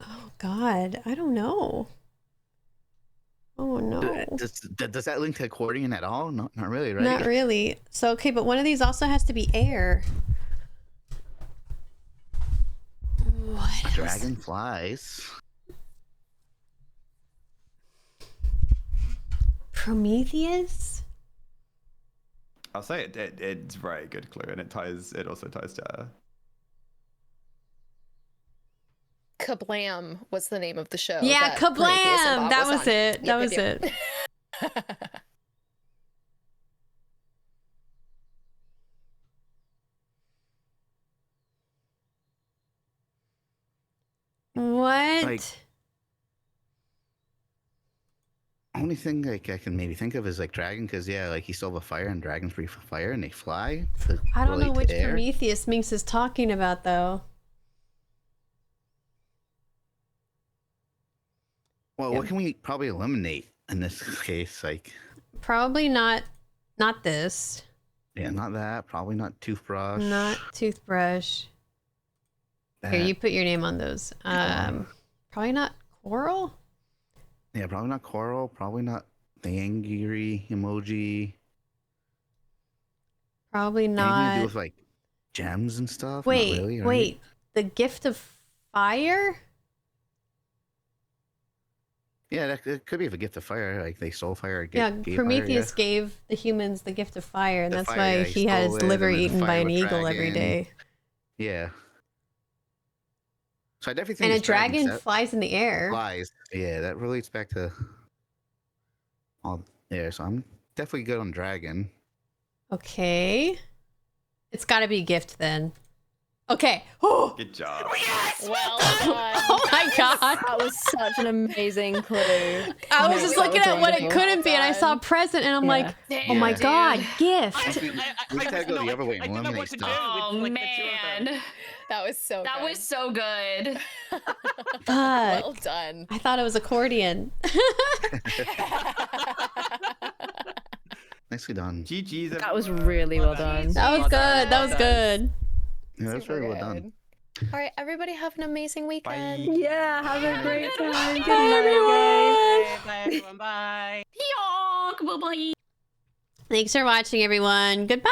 Oh god, I don't know. Oh no. Does that link to accordion at all? No, not really, right? Not really. So okay, but one of these also has to be air. What else? Dragon flies. Prometheus? I'll say it's a very good clue, and it also ties to Kablam was the name of the show. Yeah, that Prometheus and kablam! Bob That was on. it. That was Yep. What? Like- Only thing like I can maybe think of is like dragon, because yeah, like he's still have a fire, and dragons breathe fire, and they fly. to I don't know relate to which air. Prometheus Minx is talking about though. Well, Yeah. what can we probably eliminate in this case? Like, Probably not this. yeah, not that. Probably not toothbrush. Not toothbrush. Here, that. you put your name on those. Probably not coral? Yeah, probably not coral. Probably not the angry emoji. Probably Anything to not. do with like gems and stuff? Not Wait, really, right? wait. The gift of fire? Yeah, it could be a gift of fire. Like they stole fire. Or Yeah, gave Prometheus fire, gave the humans the gift of fire, and The that's fire, why yeah, he he had stole his it, liver and then the eaten by fire an with eagle every dragon. day. Yeah. So I definitely think And a it's dragons. dragon That flies in the air. flies. Yeah, that relates back to all there. So I'm definitely good on dragon. Okay. It's got to be a gift then. Okay. Oh, good job. Well done. oh my god. That was such an amazing clue. I was No, just that looking was at what it wonderful. couldn't be, and I saw present, and I'm Yeah. like, oh my Yeah. god, I gift. We gotta go the other way and I didn't know what eliminate to do stuff. with, Oh like, the two of them. man, That was so that good. was so good. Fuck. Well done. I thought it was accordion. Nicely done. GG's. That was everyone. really well done. That was Well good. done, That was well good. Yeah, that's Super very well good. done. All right, everybody have an amazing weekend. Bye. Yeah, have a great time. Bye, Good night, guys. Bye, everyone. Bye. Pjonk, bye bye. Thanks for watching, everyone. Goodbye.